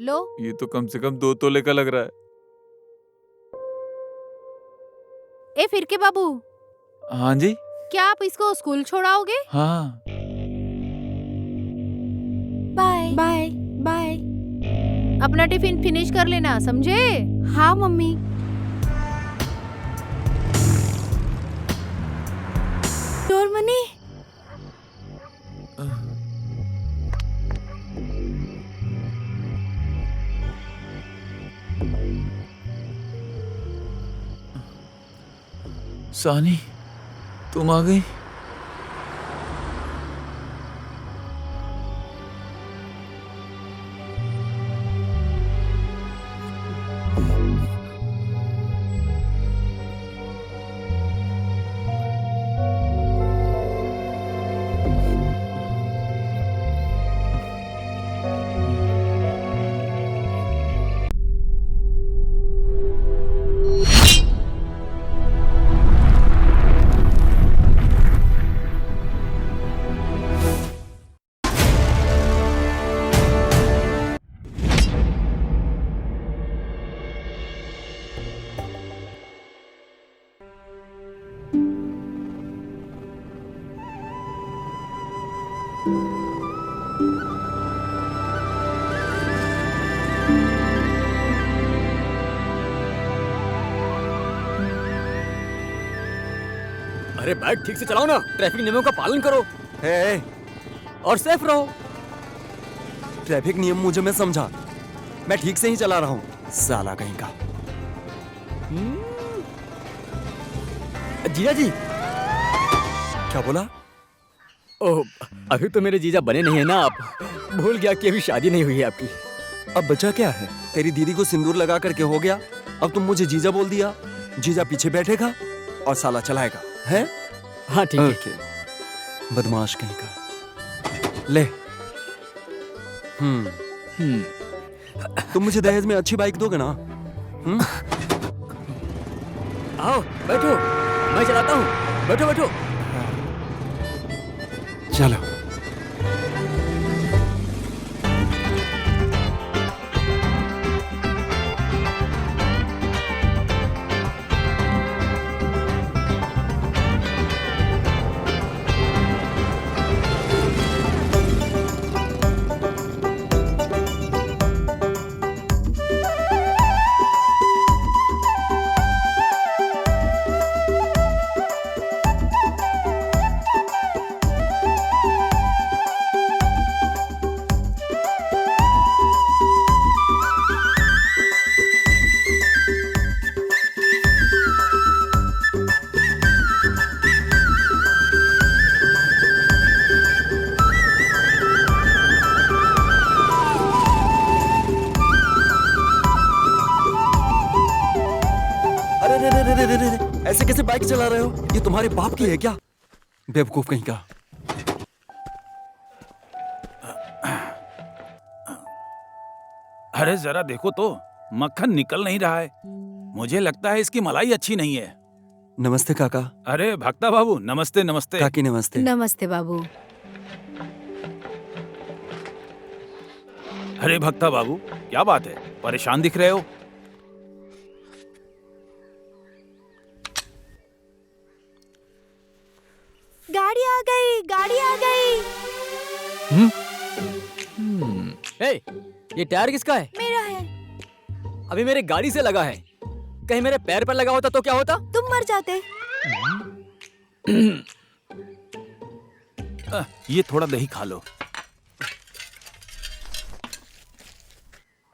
लो। ये तो कम से कम 2 तोले का लग रहा है। ए फिर के बाबू, हाँ जी। क्या आप इसको स्कूल छोड़ाओगे? हाँ। Bye bye bye. अपना टिफिन फिनिश कर लेना, समझे? हाँ मम्मी। डोरमनी। सानी, तुम आ गई? अरे बाइक ठीक से चलाओ ना, ट्रैफिक नियमों का पालन करो। हे, और सेफ रहो। ट्रैफिक नियम मुझे मैं समझा, मैं ठीक से ही चला रहा हूँ। साला कहीं का। जीजा जी। क्या बोला? ओह, अभी तो मेरे जीजा बने नहीं है ना आप। भूल गया कि अभी शादी नहीं हुई है आपकी। अब बचा क्या है? तेरी दीदी को सिंदूर लगा करके हो गया, अब तुम मुझे जीजा बोल दिया। जीजा पीछे बैठेगा और साला चलाएगा, है? हाँ ठीक है। ओके। बदमाश कहीं का। ले। तुम मुझे दहेज में अच्छी बाइक दोगे ना? आओ बैठो, मैं चलाता हूँ। बैठो बैठो। चलो। ऐसे कैसे बाइक चला रहे हो? ये तुम्हारे बाप की है क्या? बेवकूफ कहीं का। अरे जरा देखो तो, मक्खन निकल नहीं रहा है। मुझे लगता है इसकी मलाई अच्छी नहीं है। नमस्ते काका। अरे भक्ता बाबू, नमस्ते नमस्ते। काकी नमस्ते। नमस्ते बाबू। अरे भक्ता बाबू, क्या बात है, परेशान दिख रहे हो? गाड़ी आ गई, गाड़ी आ गई। हे, ये टायर किसका है? मेरा है। अभी मेरे गाड़ी से लगा है, कहीं मेरे पैर पर लगा होता तो क्या होता? तुम मर जाते। ये थोड़ा दही खा लो।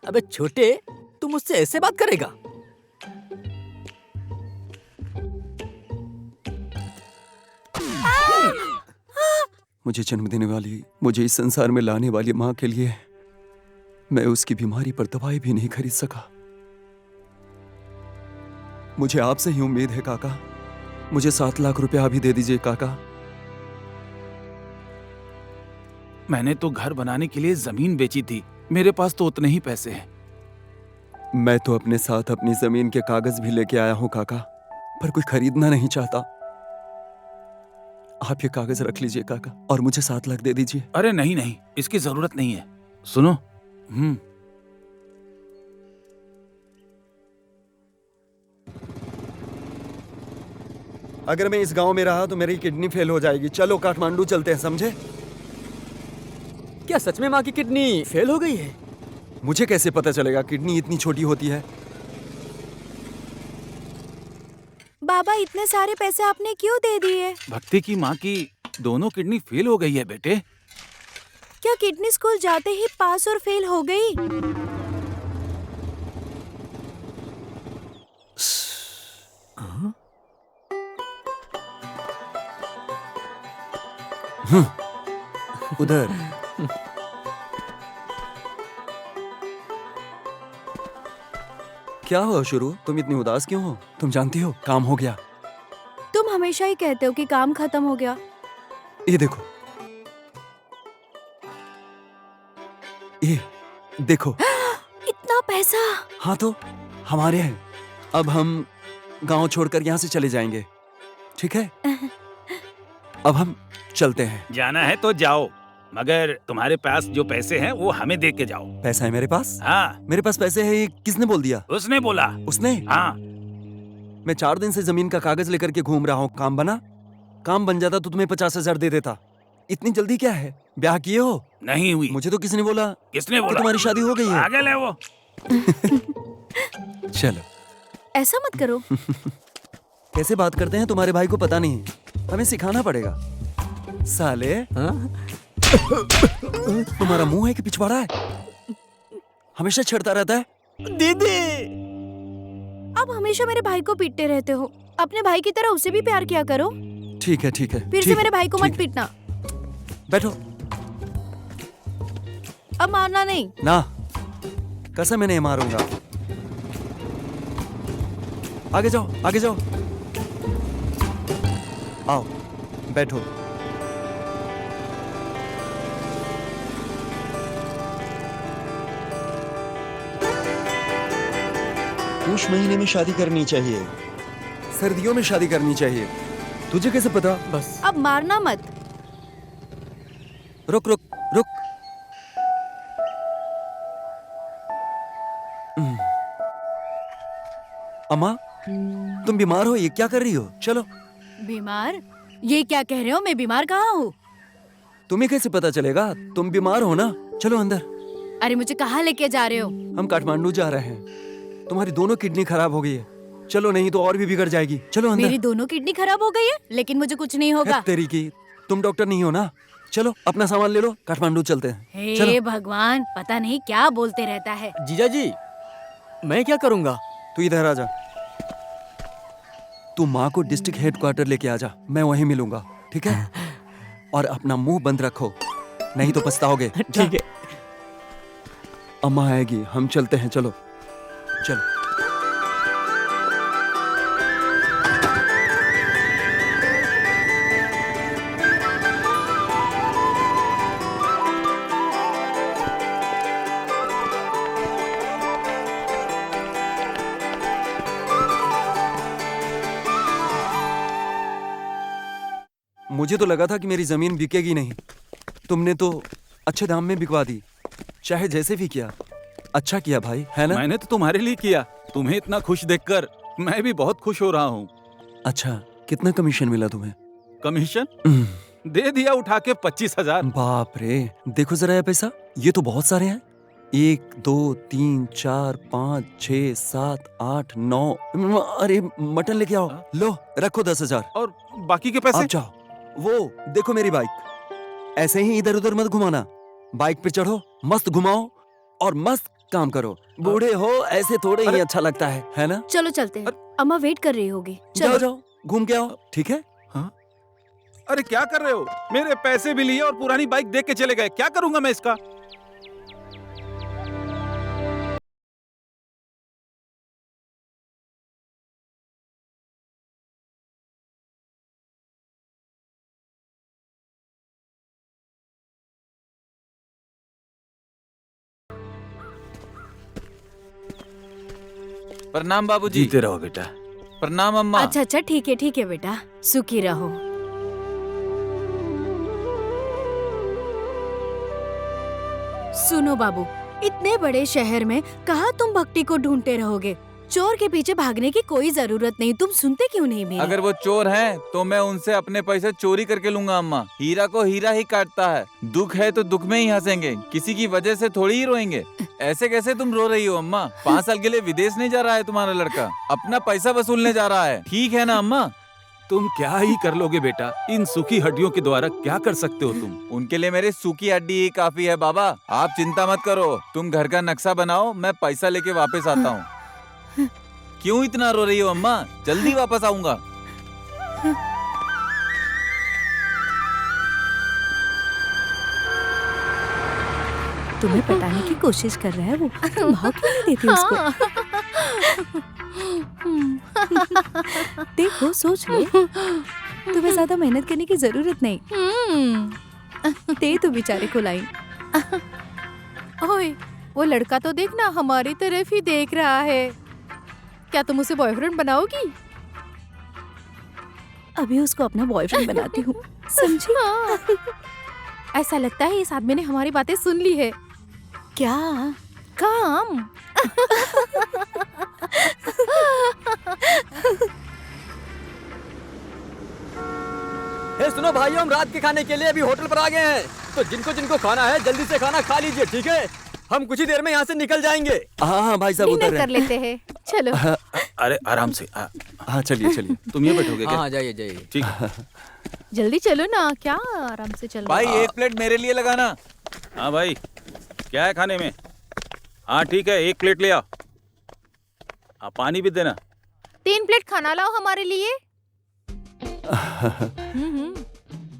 अबे छोटे, तू मुझसे ऐसे बात करेगा? मुझे जन्म देने वाली, मुझे इस संसार में लाने वाली माँ के लिए मैं उसकी बीमारी पर दवाई भी नहीं खरीद सका। मुझे आपसे ही उम्मीद है काका। मुझे 7 लाख रुपया अभी दे दीजिए काका। मैंने तो घर बनाने के लिए जमीन बेची थी, मेरे पास तो उतने ही पैसे हैं। मैं तो अपने साथ अपनी जमीन के कागज भी लेके आया हूँ काका, पर कोई खरीदना नहीं चाहता। आप ये कागज रख लीजिए काका और मुझे 7 लाख दे दीजिए। अरे नहीं नहीं, इसकी जरूरत नहीं है। सुनो, अगर मैं इस गांव में रहा तो मेरी किडनी फेल हो जाएगी। चलो काठमांडू चलते हैं, समझे? क्या सच में माँ की किडनी फेल हो गई है? मुझे कैसे पता चलेगा? किडनी इतनी छोटी होती है। बाबा इतने सारे पैसे आपने क्यों दे दिए? भक्ति की माँ की दोनों किडनी फेल हो गई है बेटे। क्या किडनी स्कूल जाते ही पास और फेल हो गई? उधर क्या हुआ शुरू? तुम इतनी उदास क्यों हो? तुम जानती हो काम हो गया। तुम हमेशा ही कहते हो कि काम खत्म हो गया। ये देखो, ये देखो। इतना पैसा? हाँ तो हमारे हैं। अब हम गांव छोड़कर यहाँ से चले जाएंगे, ठीक है? अब हम चलते हैं। जाना है तो जाओ, मगर तुम्हारे पास जो पैसे हैं वो हमें दे के जाओ। पैसा है मेरे पास? हाँ, मेरे पास पैसे है, ये किसने बोल दिया? उसने बोला। उसने? हाँ, मैं 4 दिन से जमीन का कागज लेकर के घूम रहा हूँ। काम बना? काम बन जाता तो तुम्हें 50,000 दे देता। इतनी जल्दी क्या है? ब्याह किए हो? नहीं हुई। मुझे तो किसी ने बोला किसने कि बोला? तुम्हारी शादी हो गई है। आगे ले वो। चलो। ऐसा मत करो। कैसे बात करते हैं तुम्हारे भाई को पता नहीं है, हमें सिखाना पड़ेगा। साले, हाँ? तुम्हारा मुंह है कि पिछवाड़ा है? हमेशा छेड़ता रहता है। दीदी, अब हमेशा मेरे भाई को पीटते रहते हो। अपने भाई की तरह उसे भी प्यार किया करो। ठीक है, ठीक है। फिर से ठीक मेरे भाई को ठीक मत है। पीटना। बैठो। अब मारना नहीं। ना, कसम मैं नहीं मारूंगा। आगे जाओ, आगे जाओ। आओ, बैठो। उस महीने में शादी करनी चाहिए, सर्दियों में शादी करनी चाहिए। तुझे कैसे पता? बस अब मारना मत। रुक रुक रुक। अम्मा, तुम बीमार हो? ये क्या कर रही हो? चलो। बीमार? ये क्या कह रहे हो? मैं बीमार कहाँ हूँ? तुम्हें कैसे पता चलेगा? तुम बीमार हो ना। चलो अंदर। अरे मुझे कहाँ लेके जा रहे हो? हम काठमांडू जा रहे हैं। तुम्हारी दोनों किडनी खराब हो गई है। चलो, नहीं तो और भी बिगड़ जाएगी। चलो अंदर। मेरी दोनों किडनी खराब हो गई है, लेकिन मुझे कुछ नहीं होगा। है तेरी की, तुम डॉक्टर नहीं हो ना। चलो अपना सामान ले लो, काठमांडू चलते हैं। हे चलो। भगवान, पता नहीं क्या बोलते रहता है। जीजा जी, मैं क्या करूँगा? तू इधर आ जा। तू माँ को डिस्ट्रिक्ट हेडक्वार्टर लेके आ जा, मैं वहीं मिलूंगा, ठीक है? और अपना मुंह बंद रखो, नहीं तो पछताओगे। जा। ठीक है। अम्मा आएगी, हम चलते हैं। चलो चलो। मुझे तो लगा था कि मेरी जमीन बिकेगी नहीं। तुमने तो अच्छे दाम में बिकवा दी। चाहे जैसे भी किया, अच्छा किया भाई, है ना? मैंने तो तुम्हारे लिए किया। तुम्हें इतना खुश देखकर मैं भी बहुत खुश हो रहा हूँ। अच्छा, कितना कमीशन मिला तुम्हें? कमीशन दे दिया उठा के 25,000। बाप रे, देखो जरा ये पैसा, ये तो बहुत सारे हैं। 1 2 3 4 5 6 7 8 9। अरे मटन लेके आओ। लो रखो 10,000। और बाकी के पैसे? अब जाओ। वो देखो मेरी बाइक, ऐसे ही इधर उधर मत घुमाना। बाइक पे चढ़ो, मस्त घुमाओ और मस्त काम करो। बूढ़े हो ऐसे थोड़े ही अच्छा लगता है ना? चलो चलते हैं। अम्मा वेट कर रही होगी। जाओ चलो। जाओ, घूम के आओ, ठीक है? अरे क्या कर रहे हो? मेरे पैसे भी लिए और पुरानी बाइक देख के चले गए। क्या करूंगा मैं इसका? प्रणाम बाबूजी। जीते रहो बेटा। प्रणाम अम्मा। अच्छा अच्छा, ठीक है बेटा, सुखी रहो। सुनो बाबू, इतने बड़े शहर में कहाँ तुम भक्ति को ढूंढते रहोगे? चोर के पीछे भागने की कोई जरूरत नहीं, तुम सुनते क्यों नहीं मेरी? अगर वो चोर हैं तो मैं उनसे अपने पैसे चोरी करके लूंगा अम्मा। हीरा को हीरा ही काटता है। दुख है तो दुख में ही हंसेंगे, किसी की वजह से थोड़ी ही रोएंगे। ऐसे कैसे तुम रो रही हो अम्मा? 5 साल के लिए विदेश नहीं जा रहा है तुम्हारा लड़का, अपना पैसा वसूलने जा रहा है। ठीक है ना अम्मा? तुम क्या ही कर लोगे बेटा, इन सूखी हड्डियों के द्वारा क्या कर सकते हो तुम? उनके लिए मेरी सूखी हड्डी ही काफी है बाबा। आप चिंता मत करो, तुम घर का नक्शा बनाओ, मैं पैसा लेके वापस आता हूँ। क्यों इतना रो रही हो अम्मा? जल्दी वापस आऊंगा। तुम्हें पटाने की कोशिश कर रहा है वो, तुम भाव क्यों नहीं देती उसको? देखो सोच लो, तुम्हें ज्यादा मेहनत करने की जरूरत नहीं। दे तो बेचारे को लाइन। ओए, वो लड़का तो देखना हमारी तरफ ही देख रहा है। क्या तुम उसे बॉयफ्रेंड बनाओगी? अभी उसको अपना बॉयफ्रेंड बनाती हूँ, समझी? हाँ। ऐसा लगता है इस आदमी ने हमारी बातें सुन ली है। क्या? काम। हे सुनो भाइयों, हम रात के खाने के लिए अभी होटल पर आ गए हैं, तो जिनको जिनको खाना है जल्दी से खाना खा लीजिए, ठीक है? हम कुछ ही देर में यहाँ से निकल जाएंगे। हाँ भाई साहब डिनर उधर कर है। लेते हैं, चलो। अरे आराम से। हाँ चलिए चलिए। तुम ये बैठोगे क्या? हाँ जाइए जाइए। ठीक है। जल्दी चलो ना, क्या आराम से चलो। भाई 1 प्लेट मेरे लिए लगाना। हाँ भाई, क्या है खाने में? हाँ ठीक है, 1 प्लेट ले आओ। हाँ, पानी भी देना। 3 प्लेट खाना लाओ हमारे लिए।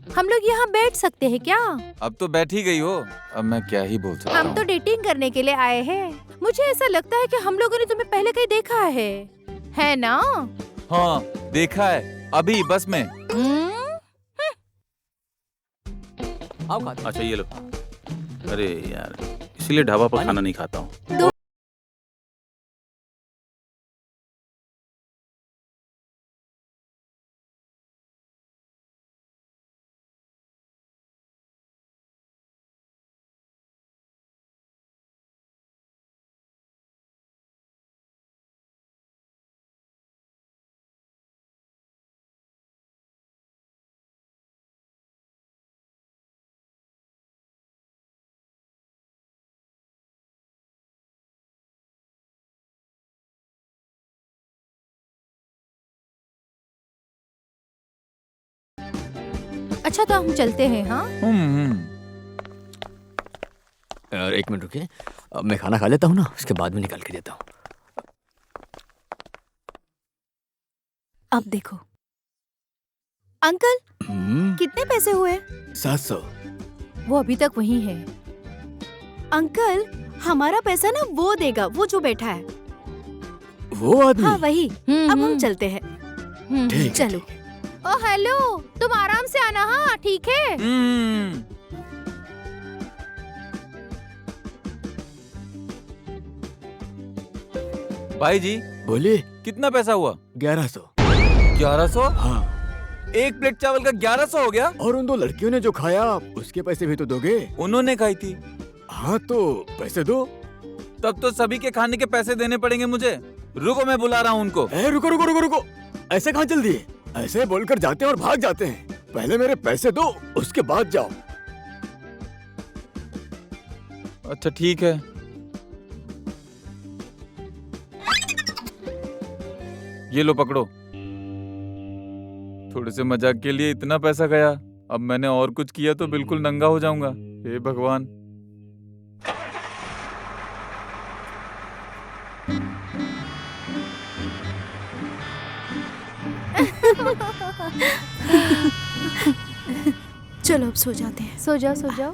हम लोग यहाँ बैठ सकते हैं क्या? अब तो बैठ ही गई हो, अब मैं क्या ही बोल सकता हम हूँ। तो डेटिंग करने के लिए आए हैं। मुझे ऐसा लगता है कि हम लोगों ने तुम्हें पहले कहीं देखा है ना? हाँ देखा है, अभी बस में। आओ खाते हैं। अच्छा ये लो। अरे यार, इसलिए ढाबा पर खाना नहीं खाता हूँ। अच्छा तो हम चलते हैं। हाँ और 1 मिनट रुकिए, अब मैं खाना खा लेता हूँ ना, उसके बाद में निकाल के देता हूँ। अब देखो अंकल, कितने पैसे हुए? 700। वो अभी तक वही है। अंकल, हमारा पैसा ना वो देगा, वो जो बैठा है। वो आदमी? हाँ वही। अब हम चलते हैं। ठीक है, चलो। ठीक है। ओ हेलो, तुम आराम से आना। हाँ ठीक है। भाई जी बोलिए। कितना पैसा हुआ? 1100। 1100? हाँ। 1 प्लेट चावल का 1100 हो गया? और उन 2 लड़कियों ने जो खाया उसके पैसे भी तो दोगे? उन्होंने खाई थी। हाँ तो पैसे दो। तब तो सभी के खाने के पैसे देने पड़ेंगे मुझे। रुको मैं बुला रहा हूँ उनको। रुको रुको रुको रुको, ऐसे कहाँ चल दिए? ऐसे बोलकर जाते हैं और भाग जाते हैं। पहले मेरे पैसे दो, उसके बाद जाओ। अच्छा ठीक है। ये लो पकड़ो। थोड़े से मजाक के लिए इतना पैसा गया, अब मैंने और कुछ किया तो बिल्कुल नंगा हो जाऊंगा। हे भगवान। चलो अब सो जाते हैं। सो जाओ सो जाओ।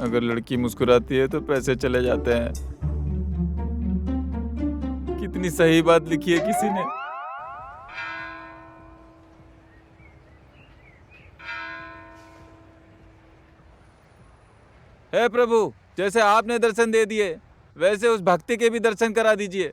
अगर लड़की मुस्कुराती है तो पैसे चले जाते हैं। कितनी सही बात लिखी है किसी ने। हे प्रभु, जैसे आपने दर्शन दे दिए वैसे उस भक्ति के भी दर्शन करा दीजिए।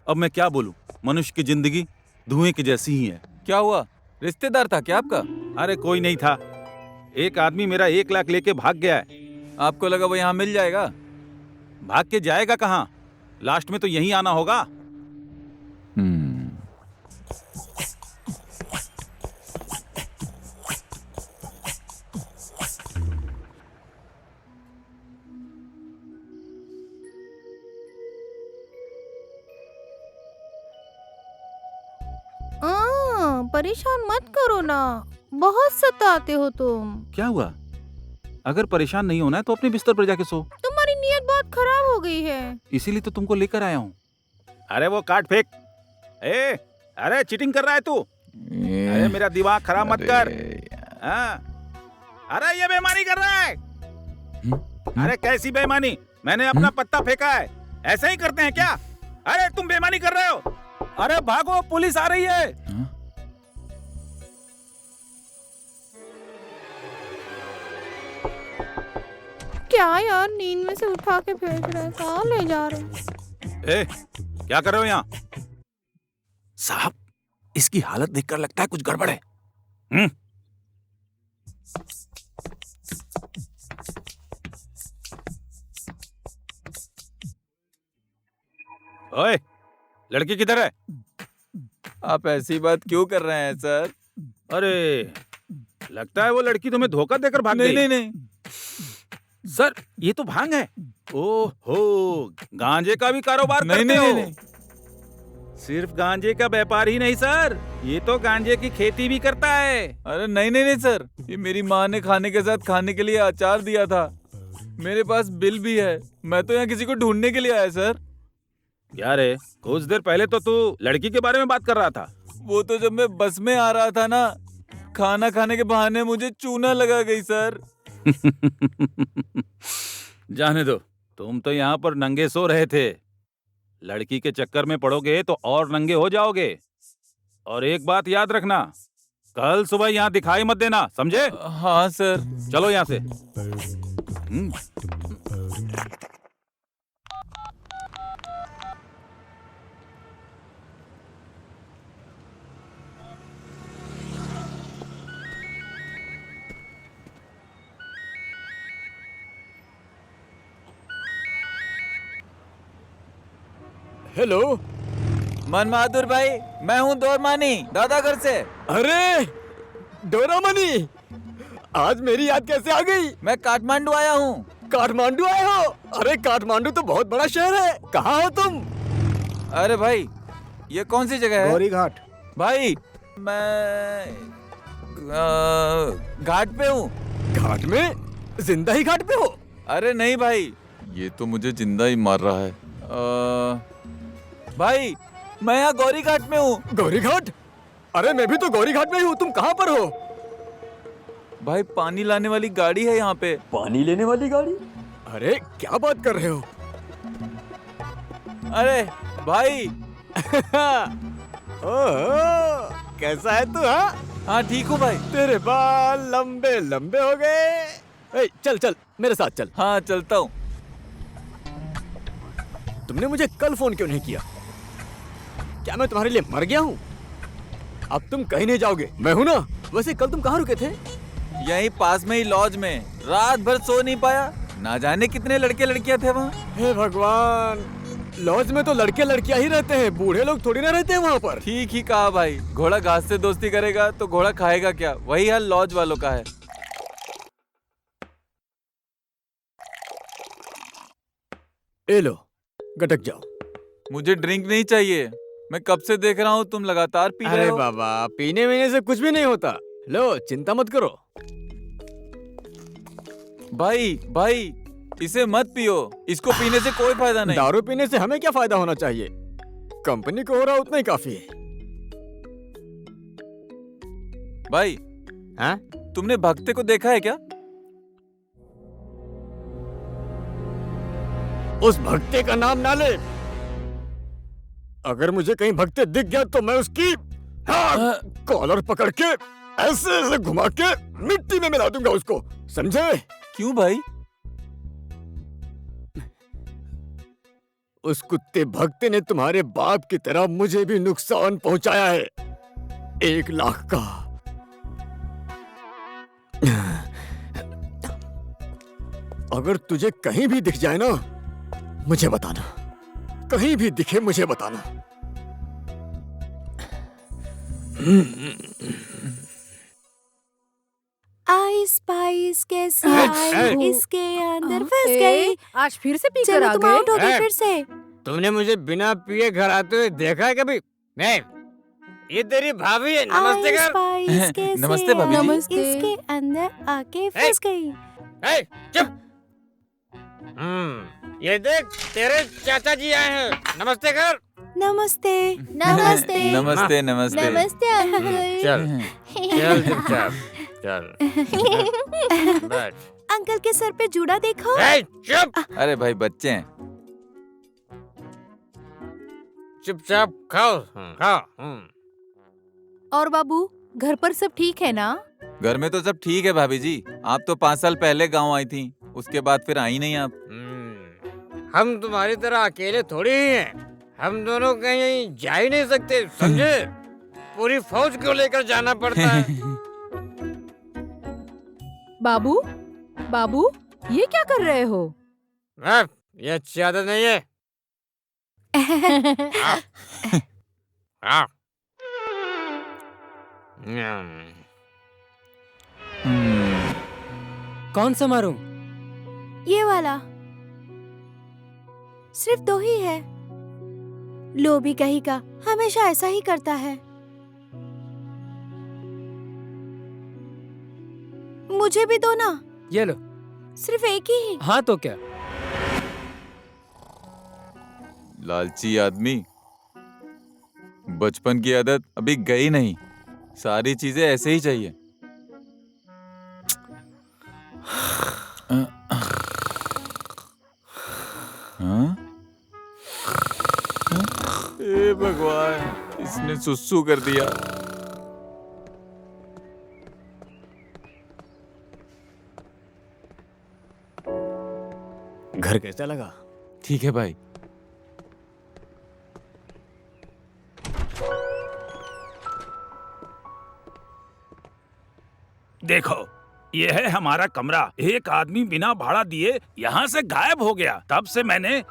अब मैं क्या बोलूं, मनुष्य की जिंदगी धुएं की जैसी ही है। क्या हुआ? रिश्तेदार था क्या आपका? अरे कोई नहीं था, एक आदमी मेरा 1 लाख लेके भाग गया है। आपको लगा वो यहाँ मिल जाएगा? भाग के जाएगा कहाँ? लास्ट में तो यहीं आना होगा। परेशान मत करो ना, बहुत सताते हो तुम। क्या हुआ? अगर परेशान नहीं होना है तो अपने बिस्तर पर जाके सो। तुम्हारी नीयत बहुत खराब हो गई है। इसीलिए तो तुमको लेकर आया हूँ। अरे वो काट फेंक। अरे चीटिंग कर रहा है तू। अरे मेरा दिमाग खराब मत कर। अरे ये बेईमानी कर रहा है। अरे कैसी बेईमानी? मैंने अपना पत्ता फेंका है। ऐसे ही करते हैं क्या? अरे तुम बेईमानी कर रहे हो। अरे भागो, पुलिस आ रही है। क्या यार, नींद में से उठा के फेंक रहे, कहाँ ले जा रहे? क्या कर रहे हो यहाँ? साहब, इसकी हालत देखकर लगता है कुछ गड़बड़ है। ओए, लड़की किधर है? आप ऐसी बात क्यों कर रहे हैं सर? अरे लगता है वो लड़की तुम्हें धोखा देकर भाग नहीं गई। नहीं सर, ये तो भांग है। ओहो, गांजे का भी कारोबार नहीं करते नहीं हो? नहीं। सिर्फ गांजे का व्यापार ही नहीं सर, ये तो गांजे की खेती भी करता है। अरे नहीं नहीं नहीं सर, ये मेरी माँ ने खाने के साथ खाने के लिए अचार दिया था। मेरे पास बिल भी है। मैं तो यहाँ किसी को ढूंढने के लिए आया सर। क्या रे, कुछ देर पहले तो तू लड़की के बारे में बात कर रहा था। वो तो जब मैं बस में आ रहा था ना, खाना खाने के बहाने मुझे चूना लगा गई सर। जाने दो, तुम तो यहाँ पर नंगे सो रहे थे। लड़की के चक्कर में पड़ोगे तो और नंगे हो जाओगे। और एक बात याद रखना, कल सुबह यहाँ दिखाई मत देना, समझे? हाँ सर। चलो यहाँ से। हेलो, मन बहादुर भाई, मैं हूँ दोरमानी, दादा घर से। अरे डोरामनी, आज मेरी याद कैसे आ गई? मैं काठमांडू आया हूँ। काठमांडू आए हो? अरे काठमांडू तो बहुत बड़ा शहर है, कहाँ हो तुम? अरे भाई, ये कौन सी जगह है? गौरी घाट। भाई मैं घाट पे हूँ। घाट में? जिंदा ही घाट पे हो? अरे नहीं भाई, ये तो मुझे जिंदा ही मार रहा है। भाई मैं यहाँ गौरी घाट में हूँ। गौरी घाट? अरे मैं भी तो गौरी घाट में ही हूँ, तुम कहाँ पर हो? भाई पानी लाने वाली गाड़ी है यहाँ पे। पानी लेने वाली गाड़ी? अरे क्या बात कर रहे हो? अरे भाई। ओह, कैसा है तू? हाँ ठीक हूँ भाई। तेरे बाल लंबे लंबे हो गए। चल चल मेरे साथ चल। हाँ चलता हूँ। तुमने मुझे कल फोन क्यों नहीं किया? क्या मैं तुम्हारे लिए मर गया हूँ? अब तुम कहीं नहीं जाओगे, मैं हूँ ना। वैसे कल तुम कहाँ रुके थे? यहीं पास में ही लॉज में। रात भर सो नहीं पाया, ना जाने कितने लड़के लड़कियां थे वहाँ। हे भगवान, लॉज में तो लड़के लड़कियां ही रहते हैं, बूढ़े लोग थोड़ी ना रहते हैं वहाँ पर। ठीक ही कहा भाई, घोड़ा घास से दोस्ती करेगा तो घोड़ा खाएगा क्या? वही हाल लॉज वालों का है। ए लो, गटक जाओ। मुझे ड्रिंक नहीं चाहिए, मैं कब से देख रहा हूँ तुम लगातार पी रहे अरे हो। बाबा, पीने वीने से कुछ भी नहीं होता। लो, चिंता मत करो। भाई भाई, इसे मत पियो, इसको पीने से कोई फायदा नहीं। दारू पीने से हमें क्या फायदा होना चाहिए? कंपनी को हो रहा उतना ही काफी है। भाई हाँ? तुमने भक्ते को देखा है क्या? उस भक्ते का नाम ना ले। अगर मुझे कहीं भक्ते दिख गया तो मैं उसकी कॉलर पकड़ के ऐसे ऐसे घुमा के मिट्टी में मिला दूंगा उसको, समझे? क्यों भाई? उस कुत्ते भक्ते ने तुम्हारे बाप की तरह मुझे भी नुकसान पहुंचाया है, 1 लाख का। अगर तुझे कहीं भी दिख जाए ना, मुझे बताना। कहीं भी दिखे मुझे बताना। आइस पाइस कैसे आई इसके अंदर फंस ए, गई। आज फिर से पी कर चलो आ तुम आउट हो गए। गए फिर से। तुमने मुझे बिना पिए घर आते हुए देखा है कभी? नहीं। ये तेरी भाभी है, नमस्ते आइस कर। पाइस कैसे नमस्ते भाभी जी। आई नमस्ते। इसके अंदर आके फंस गई। ए, चुप। ये देख तेरे चाचा जी आए हैं, नमस्ते कर। नमस्ते। नमस्ते। नमस्ते नमस्ते। नमस्ते अंकल। चल चल चुपचाप चल बैठ। अंकल के सर पे जूड़ा देखो। ए, चुप। अरे भाई बच्चे हैं। चुपचाप खाओ खाओ। और बाबू, घर पर सब ठीक है ना? घर में तो सब ठीक है भाभी जी। आप तो 5 साल पहले गांव आई थी, उसके बाद फिर आई नहीं आप। हम तुम्हारी तरह अकेले थोड़ी ही हैं। हम दोनों कहीं जा ही नहीं सकते, समझे? पूरी फौज को लेकर जाना पड़ता है। बाबू, बाबू, ये क्या कर रहे हो? ये अच्छी आदत नहीं है। हाँ। कौन सा मारूं? ये वाला सिर्फ 2 ही है। लोभी कहीं का हमेशा ऐसा ही करता है। मुझे भी दो ना। ये लो। सिर्फ एक ही। हाँ तो क्या? लालची आदमी। बचपन की आदत अभी गई नहीं। सारी चीजें ऐसे ही चाहिए। हाँ? हे भगवान, इसने सुसु कर दिया। घर कैसा लगा? ठीक है भाई। देखो, ये है हमारा कमरा। एक आदमी बिना भाड़ा दिए यहाँ से गायब हो गया। तब से मैंने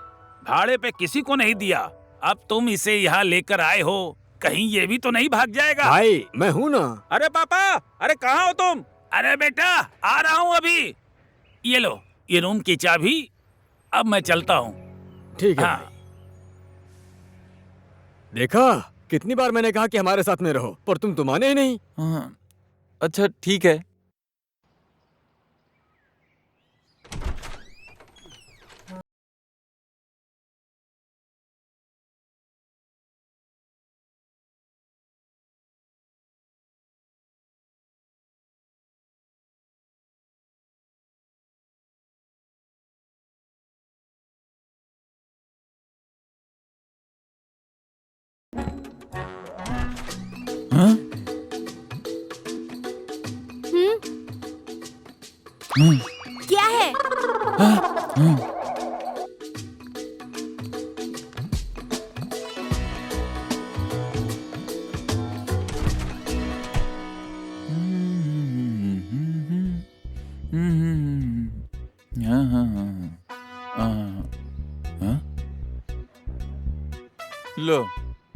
भाड़े पे किसी को नहीं दिया। अब तुम इसे यहाँ लेकर आए हो, कहीं ये भी तो नहीं भाग जाएगा? भाई मैं हूँ ना। अरे पापा, अरे कहाँ हो तुम? अरे बेटा, आ रहा हूँ अभी। ये लो, ये रूम की चाबी। अब मैं चलता हूँ। ठीक है हाँ। भाई। देखा, कितनी बार मैंने कहा कि हमारे साथ में रहो, पर तुम तो माने ही नहीं। हाँ, अच्छा ठीक है। हाँ? क्या है? हाँ, हाँ, हाँ, हाँ? लो,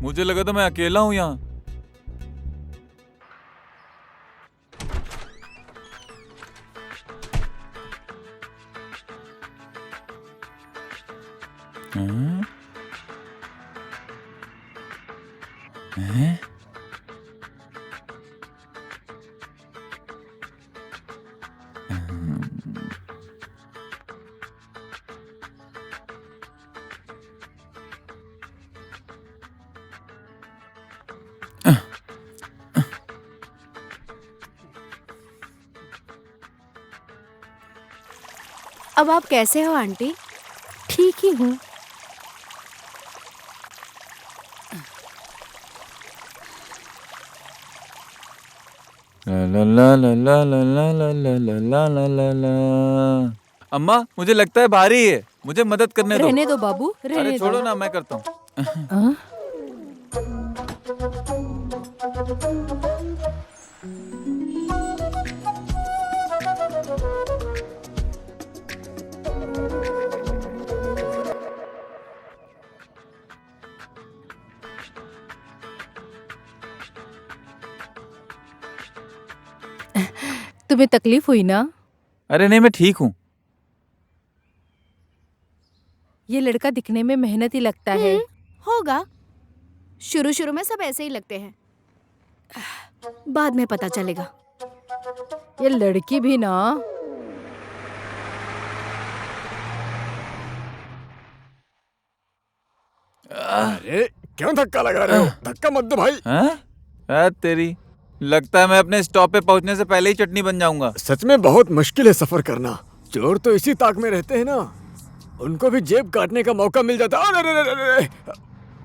मुझे लगा था मैं अकेला हूँ यहाँ। हाँ? हैं? अब आप कैसे हो आंटी? ठीक ही हूँ। ला ला ला ला ला ला ला ला ला ला ला ला ला। अम्मा मुझे लगता है भारी है, मुझे मदद करने दो। रहने दो बाबू, अरे रहने छोड़ो दो। ना, मैं करता हूँ। हाँ? तुम्हें तकलीफ हुई ना? अरे नहीं, मैं ठीक हूँ। ये लड़का दिखने में मेहनती लगता है। होगा। शुरू शुरू में सब ऐसे ही लगते हैं, बाद में पता चलेगा। ये लड़की भी ना। अरे क्यों धक्का लगा रहे हो? धक्का मत दो भाई। हाँ? तेरी लगता है मैं अपने स्टॉप पे पहुंचने से पहले ही चटनी बन जाऊंगा। सच में बहुत मुश्किल है सफर करना। चोर तो इसी ताक में रहते हैं ना, उनको भी जेब काटने का मौका मिल जाता। अरे अरे अरे अरे।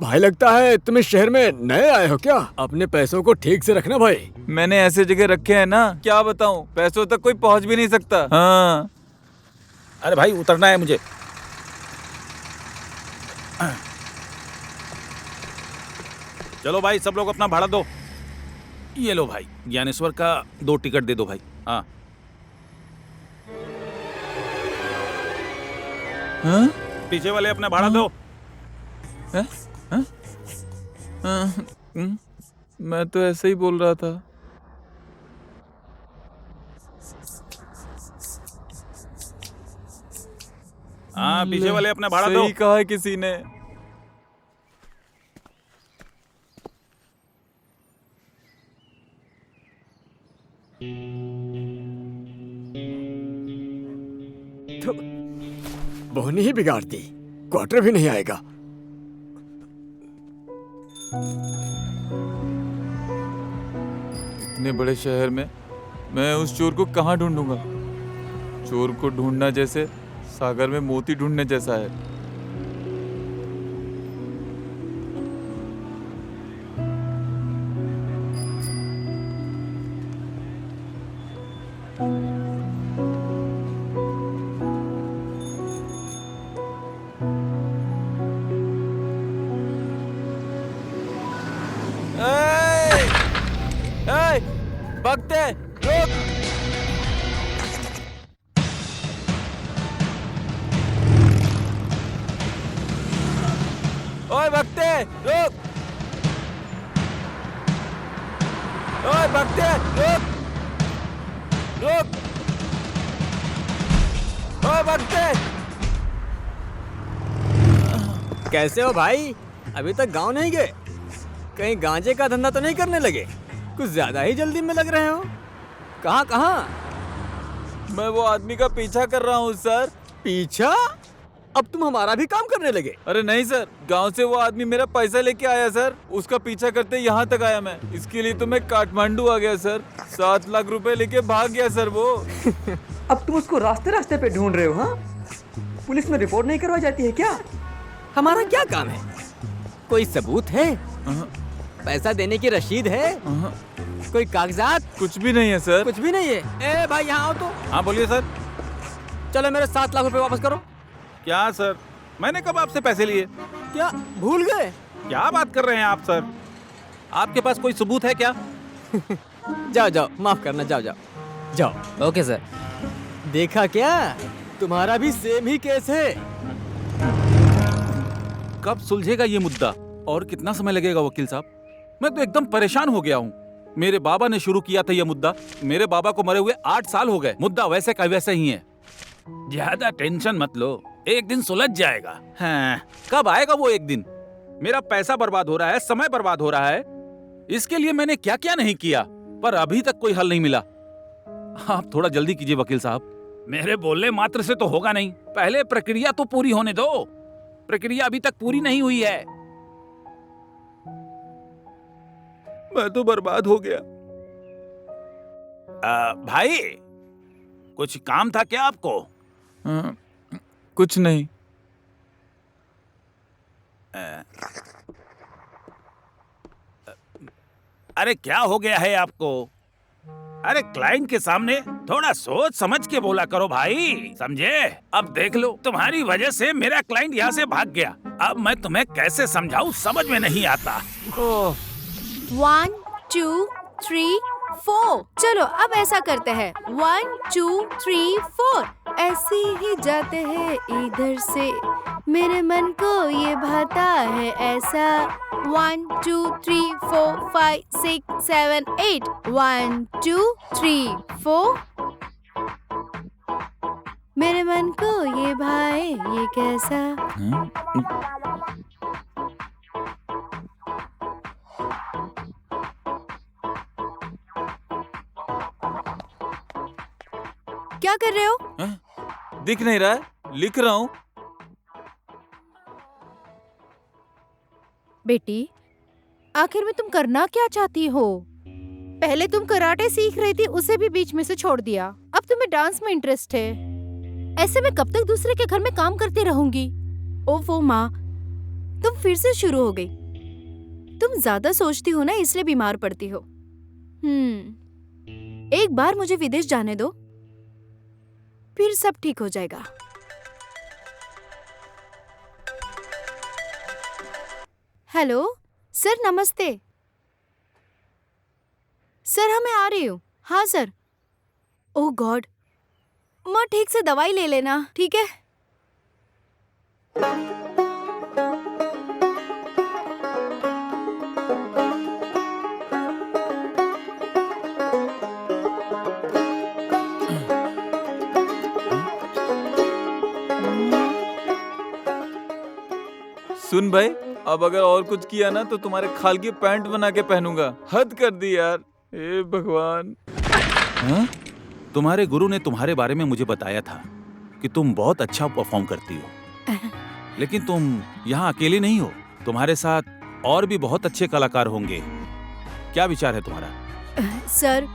भाई लगता है तुम इस शहर में नए आए हो क्या? अपने पैसों को ठीक से रखना भाई। मैंने ऐसे जगह रखे हैं ना, क्या बताऊं, पैसों तक कोई पहुंच भी नहीं सकता। हाँ। अरे भाई उतरना है मुझे। चलो भाई सब लोग अपना भाड़ा दो। ये लो भाई, ज्ञानेश्वर का 2 टिकट दे दो भाई। हाँ हाँ? पीछे वाले अपना भाड़ा दो। हैं? हैं? मैं तो ऐसे ही बोल रहा था। हाँ पीछे वाले अपना भाड़ा दो। सही कहा है किसी ने। बोहनी ही बिगाड़ दी, क्वार्टर भी नहीं आएगा। इतने बड़े शहर में मैं उस चोर को कहाँ ढूंढूंगा? चोर को ढूंढना जैसे सागर में मोती ढूंढने जैसा है। भगते रुक। ओए भगते रुक। ओए भगते रुक। रुक। ओए भगते। कैसे हो भाई? अभी तक गांव नहीं गए? कहीं गांजे का धंधा तो नहीं करने लगे? कुछ ज्यादा ही जल्दी में लग रहे हो। कहाँ कहाँ? मैं वो आदमी का पीछा कर रहा हूँ सर। पीछा? अब तुम हमारा भी काम करने लगे? अरे नहीं सर, गांव से वो आदमी मेरा पैसा लेके आया सर। उसका पीछा करते यहाँ तक आया मैं। इसके लिए तो मैं काठमांडू आ गया सर। 7 लाख रुपए लेके भाग गया सर वो। अब तुम उसको रास्ते रास्ते पे ढूंढ रहे हो? हाँ, पुलिस में रिपोर्ट नहीं करवाई जाती है क्या? हमारा क्या काम है? कोई सबूत है? पैसा देने की रसीद है? कोई कागजात? कुछ भी नहीं है सर। कुछ भी नहीं है। ए भाई यहाँ आओ तो। हाँ बोलिए सर। चलो मेरे 7 लाख रुपए वापस करो। क्या सर, मैंने कब आपसे पैसे लिए? क्या भूल गए? क्या बात कर रहे हैं आप सर? आपके पास कोई सबूत है क्या? जाओ जाओ, माफ करना, जाओ जाओ जाओ। Okay sir. देखा क्या, तुम्हारा भी सेम ही केस है। कब सुलझेगा ये मुद्दा और कितना समय लगेगा वकील साहब? मैं तो एकदम परेशान हो गया हूँ। मेरे बाबा ने शुरू किया था ये मुद्दा। मेरे बाबा को मरे हुए 8 साल हो गए। मुद्दा वैसे का वैसे ही है। ज्यादा टेंशन मत लो, एक दिन सुलझ जाएगा। हाँ, कब आएगा वो एक दिन? मेरा पैसा बर्बाद हो रहा है, समय बर्बाद हो रहा है। इसके लिए मैंने क्या क्या नहीं किया, पर अभी तक कोई हल नहीं मिला। आप थोड़ा जल्दी कीजिए वकील साहब। मेरे बोलने मात्र से तो होगा नहीं, पहले प्रक्रिया तो पूरी होने दो। प्रक्रिया अभी तक पूरी नहीं हुई है। मैं तो बर्बाद हो गया। भाई कुछ काम था क्या आपको? कुछ नहीं। अरे क्या हो गया है आपको? अरे क्लाइंट के सामने थोड़ा सोच समझ के बोला करो भाई, समझे? अब देख लो, तुम्हारी वजह से मेरा क्लाइंट यहाँ से भाग गया। अब मैं तुम्हें कैसे समझाऊं, समझ में नहीं आता। ओह, 1 2 3 4। चलो अब ऐसा करते हैं, 1 2 3 4। ऐसे ही जाते हैं इधर से, मेरे मन को ये भाता है ऐसा। 1 2 3 4 5 6 7 8। 1 2 3 4। मेरे मन को ये भाए ये कैसा। क्या कर रहे हो? दिख नहीं रहा है, लिख रहा हूँ। बेटी, आखिर में तुम करना क्या चाहती हो? पहले तुम कराटे सीख रही थी, उसे भी बीच में से छोड़ दिया। अब तुम्हें डांस में इंटरेस्ट है। ऐसे में कब तक दूसरे के घर में काम करती रहूंगी? ओफो माँ, तुम फिर से शुरू हो गई। तुम ज्यादा सोचती हो ना, इसलिए बीमार पड़ती हो। एक बार मुझे विदेश जाने दो, फिर सब ठीक हो जाएगा। हेलो सर, नमस्ते सर। हाँ मैं आ रही हूँ। हाँ सर। ओह गॉड, माँ ठीक से दवाई ले लेना, ठीक है? सुन भाई, अब अगर और कुछ किया ना तो तुम्हारे खाल की पैंट बना के पहनूंगा। हद कर दी यार, हे भगवान। हाँ? तुम्हारे गुरु ने तुम्हारे बारे में मुझे बताया था कि तुम बहुत अच्छा परफॉर्म करती हो, लेकिन तुम यहाँ अकेले नहीं हो, तुम्हारे साथ और भी बहुत अच्छे कलाकार होंगे। क्या विचार है तुम्हारा? सर,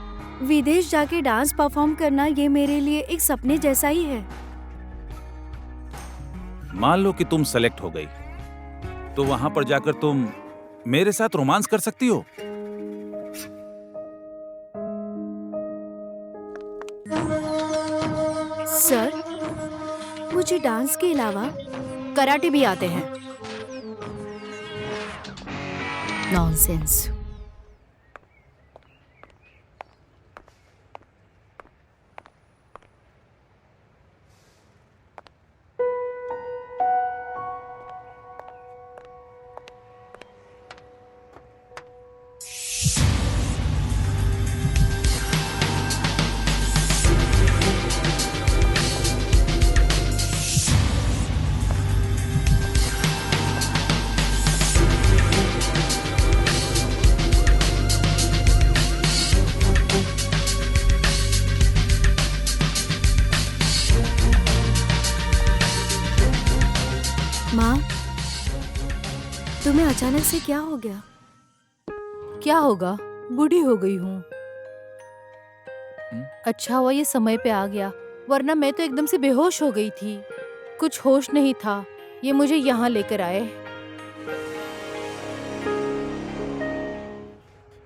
विदेश जाके डांस परफॉर्म करना ये मेरे लिए एक सपने जैसा ही है। मान लो कि तुम सेलेक्ट हो गई, तो वहां पर जाकर तुम मेरे साथ रोमांस कर सकती हो। सर, मुझे डांस के अलावा कराटे भी आते हैं। नॉनसेंस। माँ, तुम्हें अचानक से क्या हो गया? क्या होगा? बूढ़ी हो गई हूँ। अच्छा हुआ ये समय पे आ गया, वरना मैं तो एकदम से बेहोश हो गई थी। कुछ होश नहीं था, ये मुझे यहाँ लेकर आए।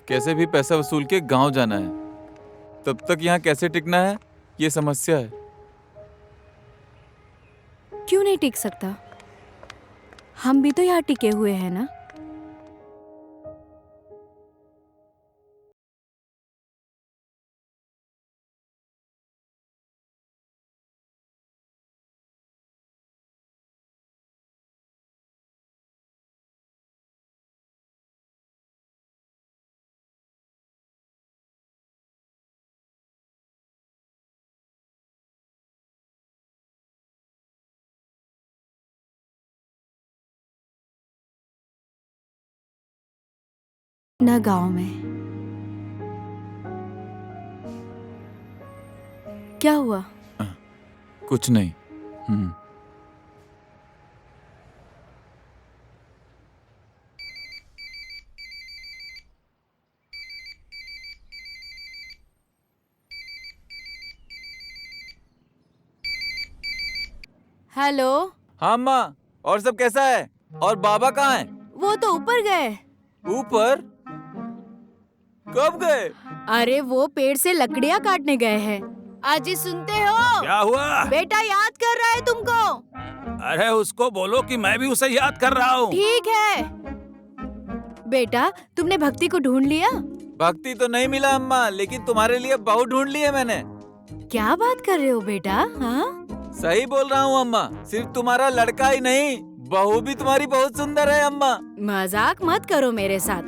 कैसे भी पैसा वसूल के गांव जाना है, तब तक यहाँ कैसे टिकना है, ये समस्या है। क्यों नहीं टिक सकता? हम भी तो यहाँ टिके हुए हैं ना। ना गांव में। क्या हुआ? कुछ नहीं। हेलो। हाँ अम्मा, और सब कैसा है? और बाबा कहाँ है? वो तो ऊपर गए। ऊपर? कब गए? अरे वो पेड़ से लकड़ियाँ काटने गए हैं। अजी सुनते हो? क्या हुआ? बेटा याद कर रहा है तुमको। अरे उसको बोलो कि मैं भी उसे याद कर रहा हूँ। ठीक है। बेटा तुमने भक्ति को ढूंढ लिया? भक्ति तो नहीं मिला अम्मा, लेकिन तुम्हारे लिए बहू ढूंढ ली है मैंने। क्या बात कर रहे हो बेटा? हाँ? सही बोल रहा हूँ अम्मा, सिर्फ तुम्हारा लड़का ही नहीं, बहू भी तुम्हारी बहुत सुंदर है अम्मा। मजाक मत करो मेरे साथ।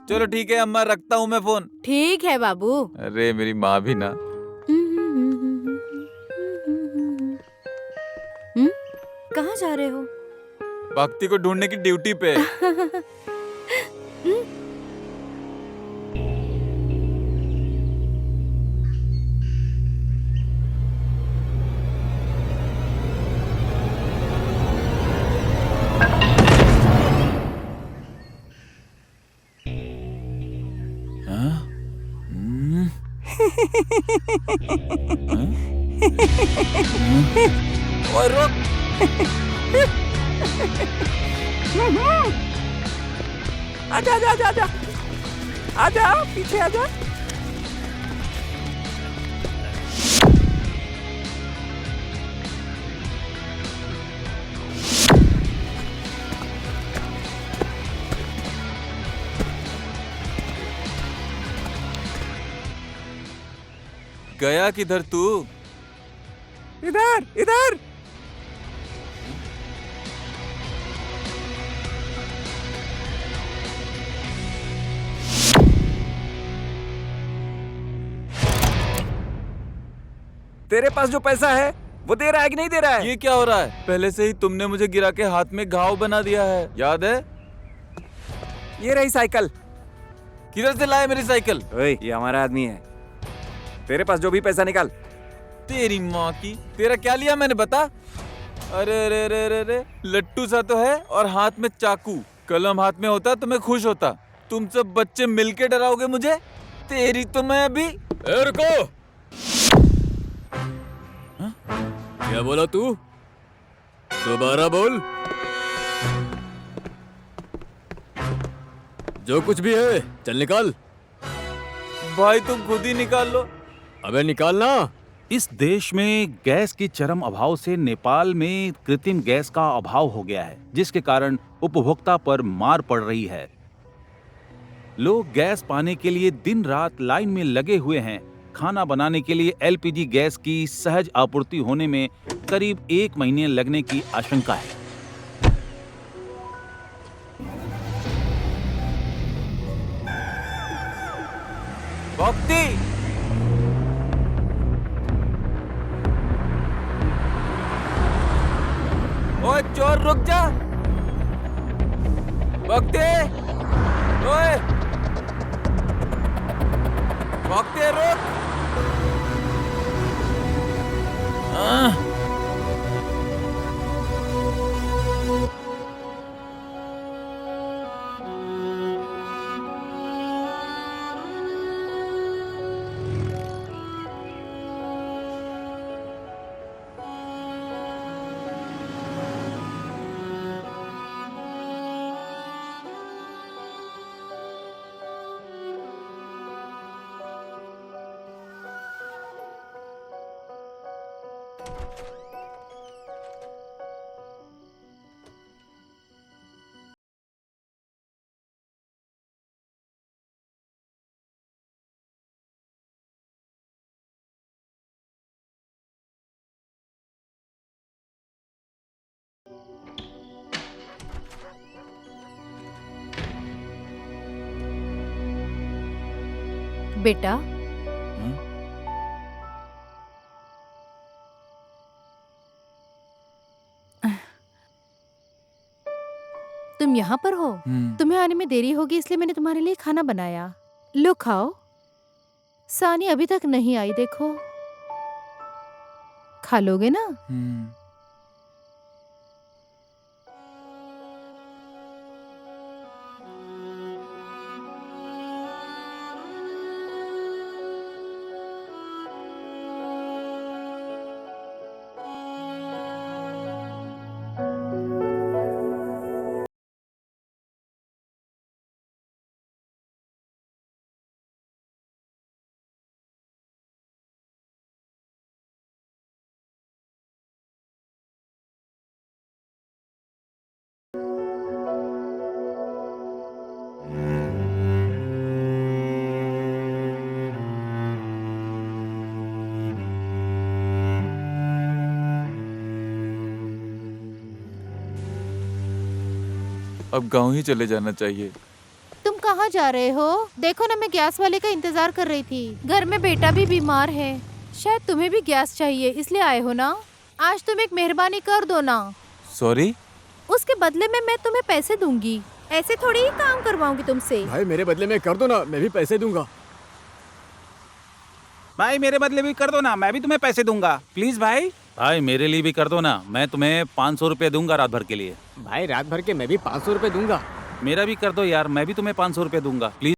चलो ठीक है अम्मा, रखता हूँ मैं फोन। ठीक है बाबू। अरे मेरी माँ भी ना। कहाँ जा रहे हो? भक्ति को ढूंढने की ड्यूटी पे। ओए रुक। आजा आजा आजा आजा आजा, पीछे आजा। गया किधर तू? इधर इधर। तेरे पास जो पैसा है वो दे रहा है कि नहीं दे रहा है? ये क्या हो रहा है? पहले से ही तुमने मुझे गिरा के हाथ में घाव बना दिया है, याद है? ये रही साइकिल। किधर से लाए मेरी साइकिल? ओए, ये हमारा आदमी है। तेरे पास जो भी पैसा निकाल। तेरी माँ की, तेरा क्या लिया मैंने बता? अरे अरे अरे अरे अरे, लट्टू सा तो है और हाथ में चाकू। कलम हाथ में होता तो मैं खुश होता। तुम सब बच्चे मिलके डराओगे मुझे? तेरी तो मैं अभी। रुको। क्या बोला तू? दोबारा बोल। जो कुछ भी है चल निकाल। भाई तुम खुद ही निकाल लो। अबे निकालना। इस देश में गैस की चरम अभाव से नेपाल में कृत्रिम गैस का अभाव हो गया है, जिसके कारण उपभोक्ता पर मार पड़ रही है। लोग गैस पाने के लिए दिन रात लाइन में लगे हुए हैं। खाना बनाने के लिए एलपीजी गैस की सहज आपूर्ति होने में करीब 1 महीने लगने की आशंका है। भक्ति, ओए चोर रुक जा। भक्ति, ओए भक्ति रुक। बेटा, तुम यहाँ पर हो? तुम्हें आने में देरी होगी इसलिए मैंने तुम्हारे लिए खाना बनाया। लो खाओ। सानी अभी तक नहीं आई, देखो। खा लोगे ना? अब गांव ही चले जाना चाहिए। तुम कहाँ जा रहे हो? देखो ना, मैं गैस वाले का इंतजार कर रही थी। घर में बेटा भी बीमार है, शायद तुम्हें भी गैस चाहिए, इसलिए आए हो ना। आज तुम एक मेहरबानी कर दो ना। सॉरी। उसके बदले में मैं तुम्हें पैसे दूंगी, ऐसे थोड़ी ही काम करवाऊंगी तुमसे। भाई मेरे बदले में कर दो ना, मैं भी पैसे दूंगा। भाई मेरे बदले भी कर दो ना, मैं भी तुम्हें पैसे दूंगा, प्लीज भाई। भाई मेरे लिए भी कर दो ना, मैं तुम्हें 500 रुपए दूंगा रात भर के लिए। भाई रात भर के मैं भी 500 रुपए दूंगा। मेरा भी कर दो यार, मैं भी तुम्हें 500 रुपए दूंगा, प्लीज।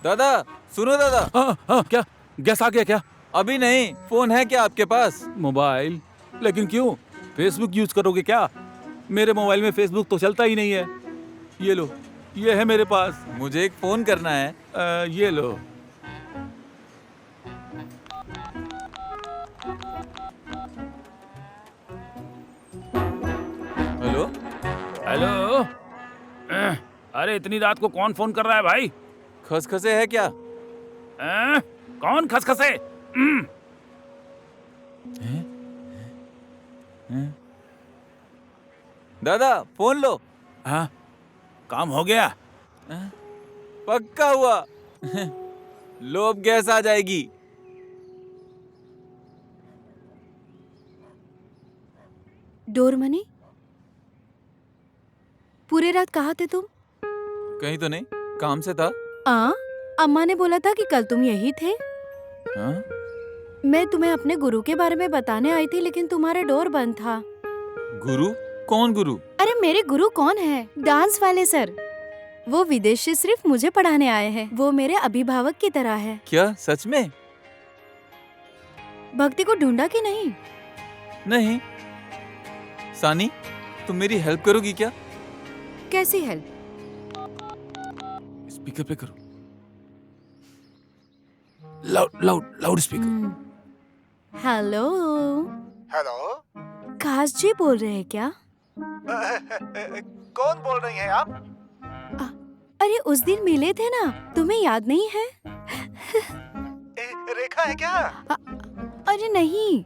दादा सुनो दादा। हाँ हाँ, क्या गैस आ गया क्या? अभी नहीं, फोन है क्या आपके पास? मोबाइल? लेकिन क्यों? फेसबुक यूज करोगे क्या? मेरे मोबाइल में फेसबुक तो चलता ही नहीं है। ये लो, ये है मेरे पास। मुझे एक फोन करना है। ये लो। हेलो। हेलो। अरे इतनी रात को कौन फोन कर रहा है भाई? खसखसे है क्या? कौन खसखसे? दादा फोन लो। हाँ, काम हो गया। पक्का हुआ। लो अब गैस आ जाएगी। डोर मनी, पूरे रात कहाँ थे तुम? कहीं तो नहीं, काम से था। अम्मा ने बोला था कि कल तुम यही थे। हाँ? मैं तुम्हें अपने गुरु के बारे में बताने आई थी, लेकिन तुम्हारा डोर बंद था। गुरु? कौन गुरु? अरे मेरे गुरु कौन है? डांस वाले सर। वो विदेश से सिर्फ मुझे पढ़ाने आए हैं। वो मेरे अभिभावक की तरह है। क्या सच में? भक्ति को ढूंढा कि नहीं? नहीं। सानी, तुम मेरी हेल्प करोगी क्या? कैसी हेल्प? स्पीकर पे करो। Loud speaker. हेलो। हेलो। खास जी बोल रहे हैं क्या? कौन बोल रही हैं आप? अरे उस दिन मिले थे ना, तुम्हें याद नहीं है? रेखा है क्या? अरे नहीं।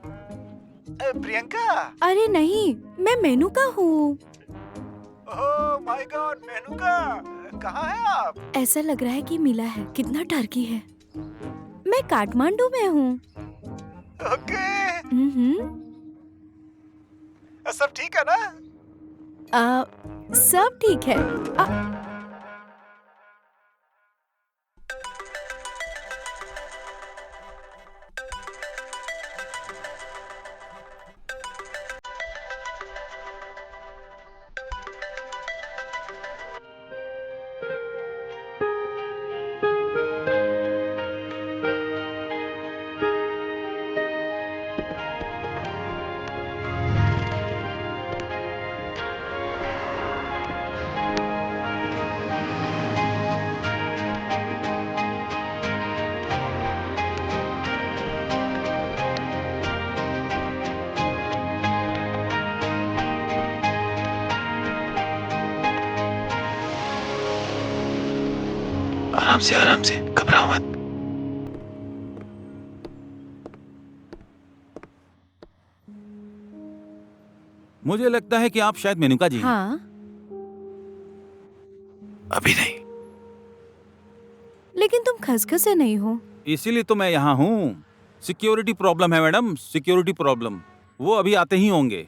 प्रियंका? अरे नहीं, मैं मेनूका हूँ। ओह माय गॉड, मेनूका, कहाँ हैं आप? ऐसा लग रहा है कि मिला है। कितना टर्की है। मैं काठमांडू में हूँ। ओके। सब ठीक है ना? सब ठीक है। आराम से, घबराओ मत। मुझे लगता है कि आप शायद मेनूका जी हैं। हाँ। अभी नहीं। लेकिन तुम खसखसे नहीं हो। इसीलिए तो मैं यहाँ हूँ। सिक्योरिटी प्रॉब्लम है मैडम, सिक्योरिटी प्रॉब्लम। वो अभी आते ही होंगे।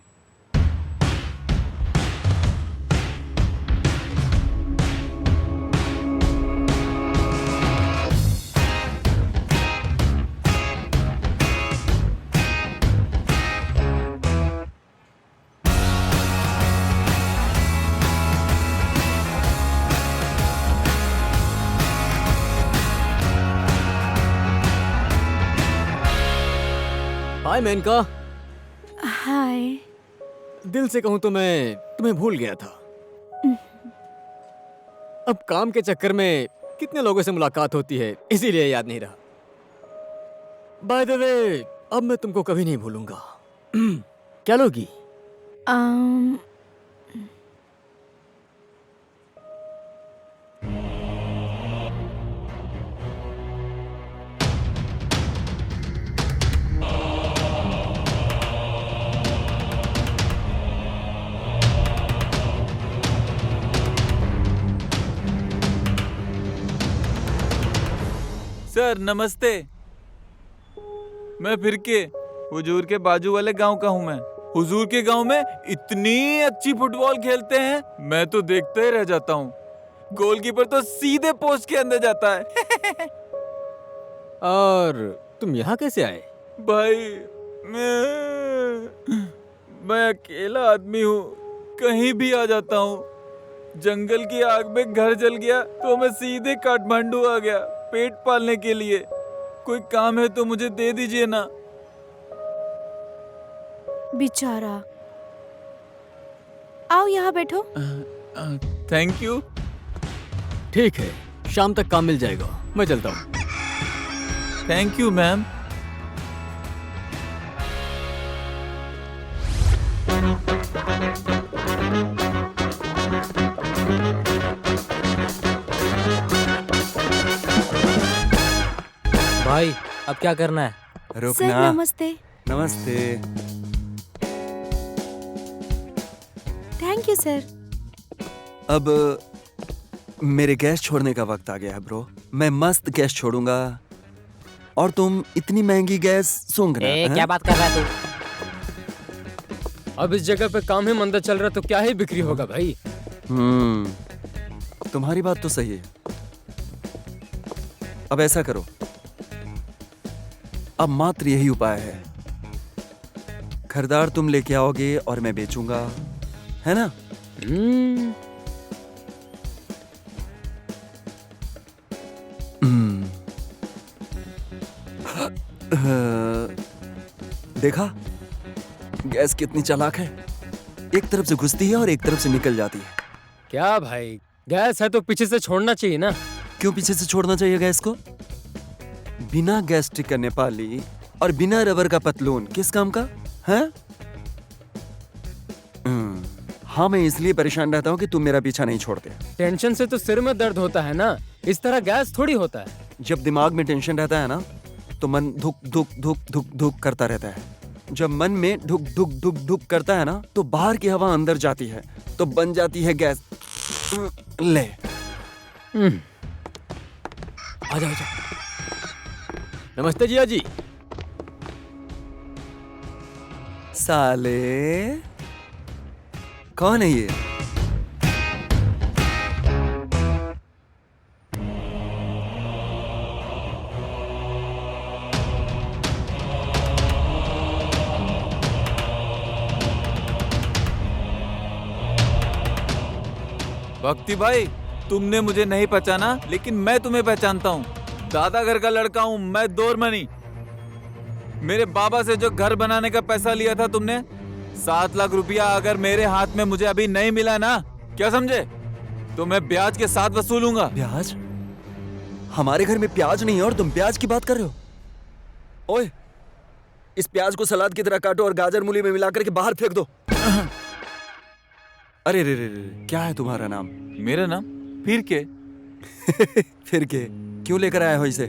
हाय मेनका। हाय। दिल से कहूँ तो मैं तुम्हें भूल गया था। अब काम के चक्कर में कितने लोगों से मुलाकात होती है, इसीलिए याद नहीं रहा। बाय द वे, अब मैं तुमको कभी नहीं भूलूंगा। क्या लोगी? अम, सर नमस्ते। मैं फिर के हुजूर के बाजू वाले गांव का हूँ। मैं हुजूर के गांव में इतनी अच्छी फुटबॉल खेलते हैं, मैं तो देखते ही रह जाता हूँ। गोलकीपर तो सीधे पोस्ट के अंदर जाता है। और तुम यहाँ कैसे आए? भाई मैं अकेला आदमी हूँ, कहीं भी आ जाता हूँ। जंगल की आग में घर जल गया तो मैं सीधे काठमांडू आ गया पेट पालने के लिए। कोई काम है तो मुझे दे दीजिए ना। बेचारा। आओ यहाँ बैठो। Thank you. ठीक है, शाम तक काम मिल जाएगा, मैं चलता हूँ। Thank you ma'am. भाई अब क्या करना है? सर रुकना। नमस्ते। नमस्ते। Thank you sir. अब मेरे गैस छोड़ने का वक्त आ गया है ब्रो। मैं मस्त गैस छोड़ूंगा और तुम इतनी महंगी गैस सूंघना। क्या बात कर रहा है तू? अब इस जगह पे काम ही मंदा चल रहा तो क्या ही बिक्री होगा भाई। तुम्हारी बात तो सही है। अब ऐसा करो, अब मात्र यही उपाय है। खरीदार तुम लेके आओगे और मैं बेचूंगा, है ना? देखा गैस कितनी चालाक है, एक तरफ से घुसती है और एक तरफ से निकल जाती है। क्या भाई, गैस है तो पीछे से छोड़ना चाहिए ना। क्यों पीछे से छोड़ना चाहिए गैस को? बिना गैस स्टिक का नेपाली और बिना रबर का पतलून किस काम का है? हाँ, मैं इसलिए परेशान रहता हूँ कि तुम मेरा पीछा नहीं छोड़ते। टेंशन से तो सिर में दर्द होता है ना, इस तरह गैस थोड़ी होता है। जब दिमाग में टेंशन रहता है ना तो मन धुक धुक धुक धुक धुक करता रहता है। जब मन में धुक धुक धुक धुक करता है ना तो बाहर की हवा अंदर जाती है तो बन जाती है गैस। ले आजा आजा। नमस्ते जिया जी। साले कौन है ये? भक्ति भाई, तुमने मुझे नहीं पहचाना लेकिन मैं तुम्हें पहचानता हूँ। दादा घर का लड़का हूँ मैं, दोरमनी। मेरे बाबा से जो घर बनाने का पैसा लिया था तुमने, 7 लाख रुपया अगर मेरे हाथ में मुझे अभी नहीं मिला ना, क्या समझे, तो मैं ब्याज के साथ वसूलूंगा। ब्याज? हमारे घर में प्याज नहीं है और तुम प्याज की बात कर रहे हो? ओए, इस प्याज को सलाद की तरह काटो और गाजर मूली में मिलाकर के बाहर फेंक दो। अरे रे रे रे, क्या है तुम्हारा नाम? मेरा नाम फिर के। फिर के क्यों लेकर आए हो इसे?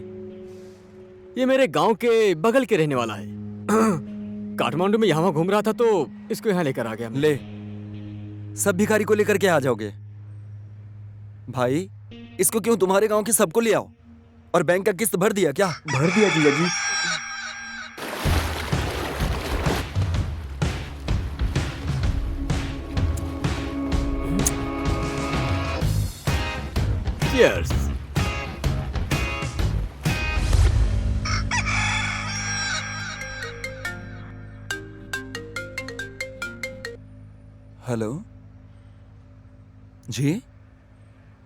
ये मेरे गांव के बगल के रहने वाला है। काठमांडू में यहाँ घूम रहा था तो इसको यहाँ लेकर आ गया। ले, सब भिखारी को लेकर के आ जाओगे? भाई, इसको क्यों तुम्हारे गांव के सबको ले आओ। और बैंक का किस्त भर दिया क्या? भर दिया जीजा जी। Cheers. हेलो जी,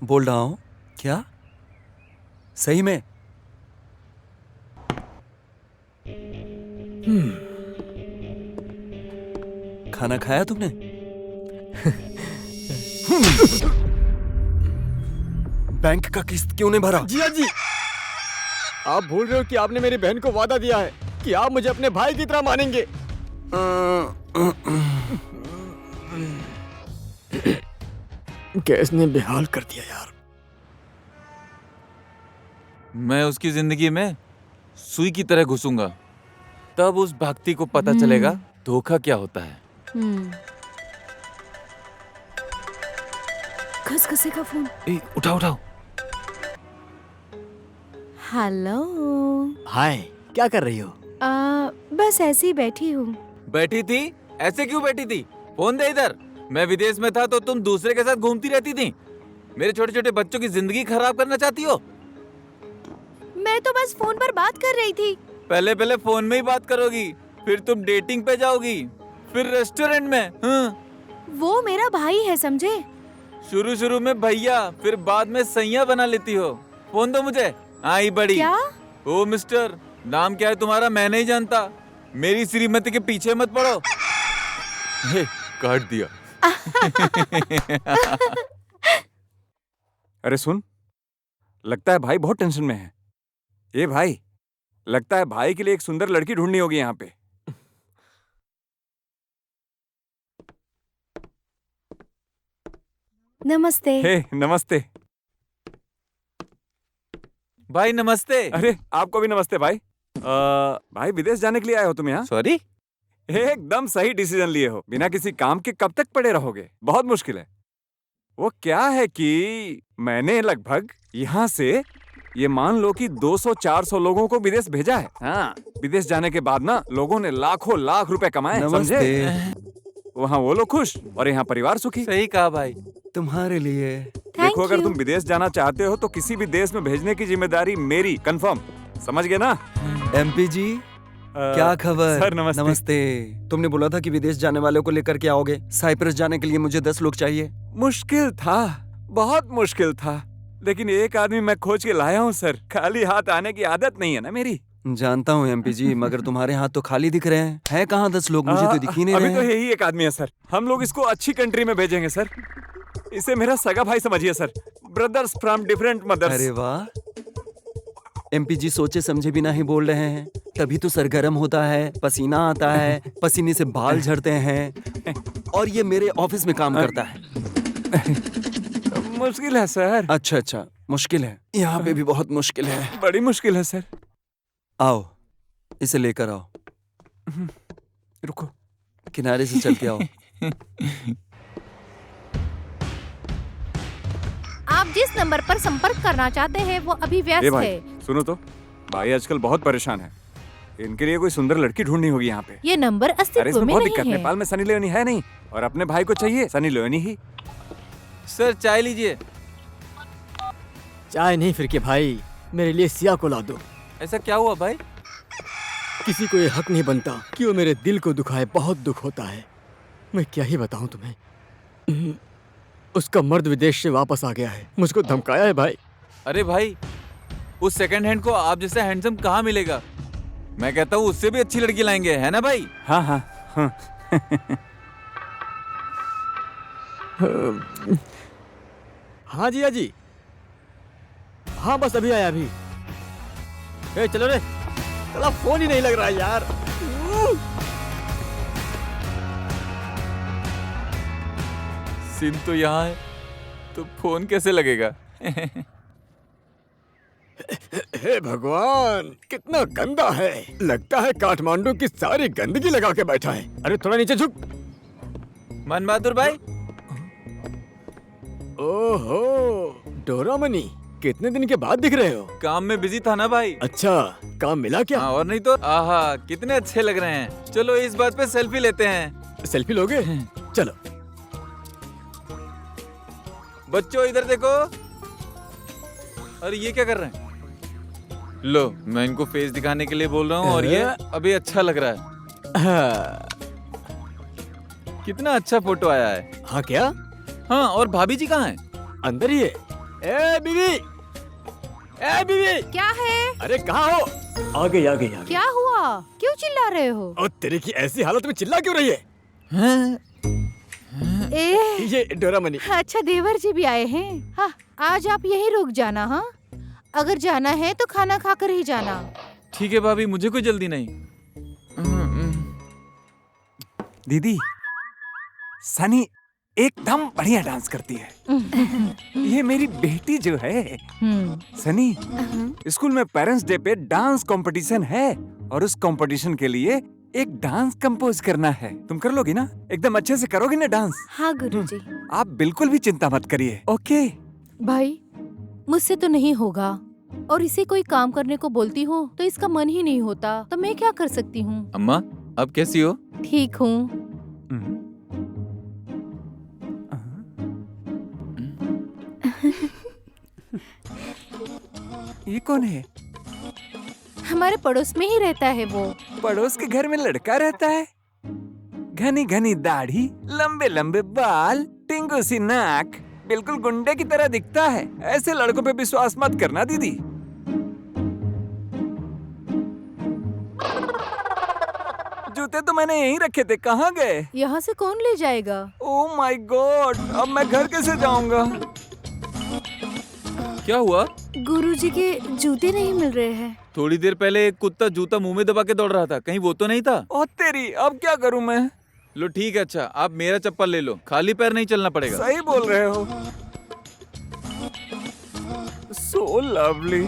बोल रहा हूँ। क्या सही में? खाना खाया तुमने? बैंक का किस्त क्यों नहीं भरा? जिया जी, आप भूल रहे हो कि आपने मेरी बहन को वादा दिया है कि आप मुझे अपने भाई की तरह मानेंगे। गैस ने बेहाल कर दिया यार। मैं उसकी जिंदगी में सुई की तरह घुसूंगा, तब उस भक्ति को पता चलेगा धोखा क्या होता है। खसखसे का फोन। उठाओ उठाओ। हेलो। हाय, क्या कर रही हो? बस ऐसे ही बैठी हूँ। बैठी थी? ऐसे क्यों बैठी थी? फोन दे इधर। मैं विदेश में था तो तुम दूसरे के साथ घूमती रहती थी। मेरे छोटे छोटे बच्चों की जिंदगी खराब करना चाहती हो? मैं तो बस फोन पर बात कर रही थी। पहले पहले फोन में ही बात करोगी, फिर तुम डेटिंग पे जाओगी, फिर रेस्टोरेंट में। वो मेरा भाई है, समझे? शुरू शुरू में भैया, फिर बाद में सैया बना लेती हो। फोन दो मुझे। आई बड़ी। क्या? ओ मिस्टर, नाम क्या है तुम्हारा? मैं नहीं जानता। मेरी श्रीमती के पीछे मत पड़ो। काट दिया। अरे सुन, लगता है भाई बहुत टेंशन में है। ये भाई, लगता है भाई के लिए एक सुंदर लड़की ढूंढनी होगी यहाँ पे। नमस्ते। हे नमस्ते। भाई नमस्ते। अरे आपको भी नमस्ते भाई। भाई विदेश जाने के लिए आए हो तुम यहाँ? सॉरी। एकदम सही डिसीजन लिए हो। बिना किसी काम के कब तक पड़े रहोगे? बहुत मुश्किल है। वो क्या है कि मैंने लगभग यहाँ से ये मान लो कि 200-400 लोगों को विदेश भेजा है। हाँ, विदेश जाने के बाद ना लोगों ने लाखों लाख रुपए कमाए, समझे? वहाँ वो लोग खुश और यहाँ परिवार सुखी। सही कहा भाई। तुम्हारे लिए। देखो, अगर तुम विदेश जाना चाहते हो तो किसी भी देश में भेजने की जिम्मेदारी मेरी, कंफर्म। समझ गए ना? एमपी जी, क्या खबर? सर नमस्ते। नमस्ते। तुमने बोला था कि विदेश जाने वालों को लेकर के आओगे। साइप्रस जाने के लिए मुझे 10 लोग चाहिए। मुश्किल था, बहुत मुश्किल था, लेकिन एक आदमी मैं खोज के लाया हूँ सर। खाली हाथ आने की आदत नहीं है ना मेरी। जानता हूँ एमपी जी, मगर तुम्हारे हाथ तो खाली दिख रहे हैं। है कहाँ 10 लोग? मुझे तो दिख ही नहीं रहे। अभी तो यही एक आदमी है सर। हम लोग इसको अच्छी कंट्री में भेजेंगे सर। इसे मेरा सगा भाई समझिए sir. Brothers from different mothers. अरे वाह, एमपी जी सोचे समझे बिना ही बोल रहे हैं। तभी तो सरगर्म होता है, पसीना आता है, पसीने से बाल झड़ते हैं, और ये मेरे ऑफिस में काम करता है। मुश्किल है सर। अच्छा अच्छा, मुश्किल है। यहाँ पे भी बहुत मुश्किल है। बड़ी मुश्किल है सर। आओ, इसे लेकर आओ। रुको, किनारे से चल के आओ। आप जिस नंबर पर संपर्क करना चाहते हैं वो अभी व्यस्त भाई, है। सुनो तो, भाई आजकल बहुत परेशान है। इनके लिए कोई सुंदर लड़की ढूंढनी होगी यहाँ पे। ये नंबर अरे अस्तित्व इसमें में बहुत नहीं दिक्कत। है। नेपाल में सनी लियोनी है नहीं, और अपने भाई को चाहिए सनी लियोनी ही। सर चाय लीजिए। चाय नहीं फिर के भाई, मेरे लिए सिया को ला दो। ऐसा क्या हुआ भाई? किसी को ये हक नहीं बनता कि वो मेरे दिल को दुखाए। बहुत दुख होता है। मैं क्या ही बताऊं तुम्हें। उसका मर्द विदेश से वापस आ गया है, मुझको धमकाया है भाई। अरे भाई, उस सेकंड हैंड को आप जैसा हैंडसम कहाँ मिलेगा? मैं कहता हूँ उससे भी अच्छी लड़की लाएंगे, है ना भाई? हाँ हाँ हाँ। हाँ जी, हाँ जी। हाँ बस अभी आया अभी। ए, चलो रे। चला, फोन ही नहीं लग रहा है यार। सिम तो यहाँ है, तो फोन कैसे लगेगा? हे भगवान, कितना गंदा है। लगता है काठमांडू की सारी गंदगी लगा के बैठा है। अरे थोड़ा नीचे झुक। मन बहादुर भाई। ओहो, डोरामनी, कितने दिन के बाद दिख रहे हो? काम में बिजी था ना भाई। अच्छा, काम मिला क्या? हाँ, और नहीं तो। आहा, कितने अच्छे लग रहे हैं। चलो इस बात पे सेल्फी लेते हैं। सेल्फी लोगे? चलो। बच्चों इधर देखो। अरे ये क्या कर रहे हैं? लो, मैं इनको फेस दिखाने के लिए बोल रहा हूँ, और ये अभी अच्छा लग रहा है। हाँ। कितना अच्छा फोटो आया है। हाँ क्या? हाँ, और भाभी जी कहाँ हैं? अंदर ही है। ए बीवी, ए बीवी। क्या है? अरे कहाँ हो? आ गई, आ गई, आ गई। क्या हुआ? क्यों चिल्ला रहे हो? और तेरे की ऐसी हालत में चिल्ला क्यों रही है? ए ये डोरामनी। अच्छा देवर जी भी आए हैं। हाँ, आज आप यहीं रुक जाना। हाँ, अगर जाना है तो खाना खाकर ही जाना। ठीक है भाभी, मुझे कोई जल्दी नहीं। दीदी, सनी एकदम बढ़िया डांस करती है। ये मेरी बेटी जो है सनी, स्कूल में पेरेंट्स डे पे डांस कंपटीशन है और उस कंपटीशन के लिए एक डांस कंपोज करना है। तुम कर लोगी ना? एकदम अच्छे से करोगी ना डांस? हाँ गुरुजी। आप बिल्कुल भी चिंता मत करिए, ओके? भाई, मुझसे तो नहीं होगा, और इसे कोई काम करने को बोलती हूँ तो इसका मन ही नहीं होता, तो मैं क्या कर सकती हूँ? अम्मा, अब कैसी हो? ठीक हूँ। ये कौन है? हमारे पड़ोस में ही रहता है वो। पड़ोस के घर में लड़का रहता है? घनी घनी दाढ़ी, लंबे लंबे बाल, टिंगू सी नाक, बिल्कुल गुंडे की तरह दिखता है। ऐसे लड़कों पे विश्वास मत करना दीदी। जूते तो मैंने यहीं रखे थे, कहाँ गए? यहाँ से कौन ले जाएगा? ओह माय गॉड, अब मैं घर कैसे जाऊंगा? क्या हुआ? गुरुजी के जूते नहीं मिल रहे हैं। थोड़ी देर पहले एक कुत्ता जूता मुंह में दबा के दौड़ रहा था, कहीं वो तो नहीं था? ओ तेरी, अब क्या करूं मैं? लो ठीक है, अच्छा आप मेरा चप्पल ले लो, खाली पैर नहीं चलना पड़ेगा। सही बोल रहे हो। So lovely,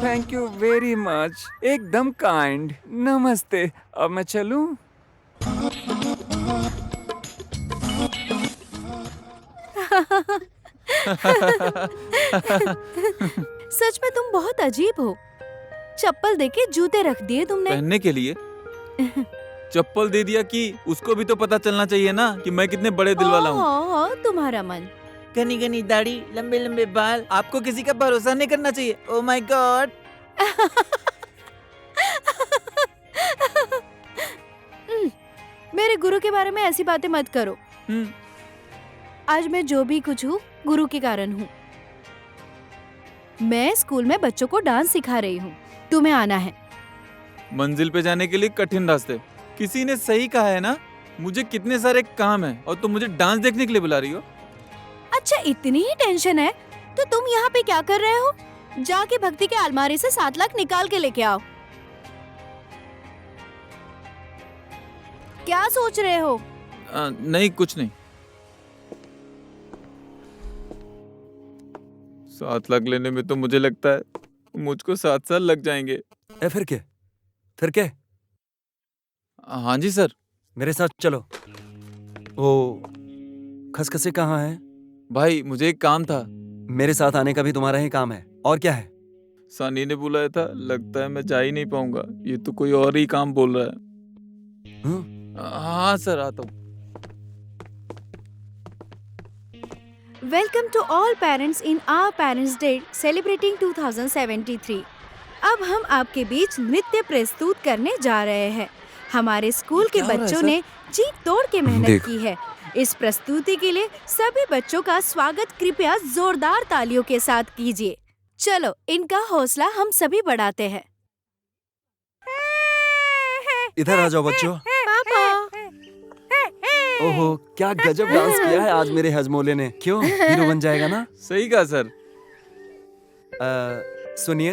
thank you very much, एकदम काइंड। नमस्ते, अब मैं चलूं? सच में तुम बहुत अजीब हो। चप्पल देके जूते रख दिए तुमने। पहनने के लिए चप्पल दे दिया कि उसको भी तो पता चलना चाहिए ना कि मैं कितने बड़े दिल वाला हूँ। तुम्हारा मन। घनी घनी दाढ़ी, लंबे लंबे बाल, आपको किसी का भरोसा नहीं करना चाहिए। Oh my God. मेरे गुरु के बारे में ऐसी बातें मत करो। आज मैं जो भी कुछ हूँ गुरु के कारण हूँ। मैं स्कूल में बच्चों को डांस सिखा रही हूँ। तुम्हें आना है। मंजिल पे जाने के लिए कठिन रास्ते। किसी ने सही कहा है ना, मुझे कितने सारे काम है और तुम मुझे डांस देखने के लिए बुला रही हो। अच्छा, इतनी ही टेंशन है तो तुम यहाँ पे क्या कर रहे हो? जाके भक्ति के अलमारी से 7 लाख निकाल के लेके आओ। क्या सोच रहे हो? नहीं कुछ नहीं। 7 लाख लेने में तो मुझे लगता है मुझको 7 साल लग जाएंगे। फिर क्या? फिर क्या? हाँ जी सर। मेरे साथ चलो। वो खसखसे कहाँ है? भाई मुझे एक काम था। मेरे साथ आने का भी तुम्हारा ही काम है। और क्या है? सनी ने बुलाया था, लगता है मैं जा ही नहीं पाऊंगा। ये तो कोई और ही काम बोल रहा है। हाँ सर, आता हूँ। Welcome to all parents in our Parents' Day celebrating 2073। अब हम आपके बीच नृत्य प्रस्तुत करने जा रहे हैं। हमारे स्कूल के बच्चों ने जी तोड़ के मेहनत की है। इस प्रस्तुति के लिए सभी बच्चों का स्वागत कृपया जोरदार तालियों के साथ कीजिए। चलो, इनका हौसला हम सभी बढ़ाते हैं। इधर आ जाओ बच्चों। ओहो, क्या गजब डांस किया है आज मेरे हजमोले ने। क्यों, हीरो बन जाएगा ना? सही कहा सर। सुनिए,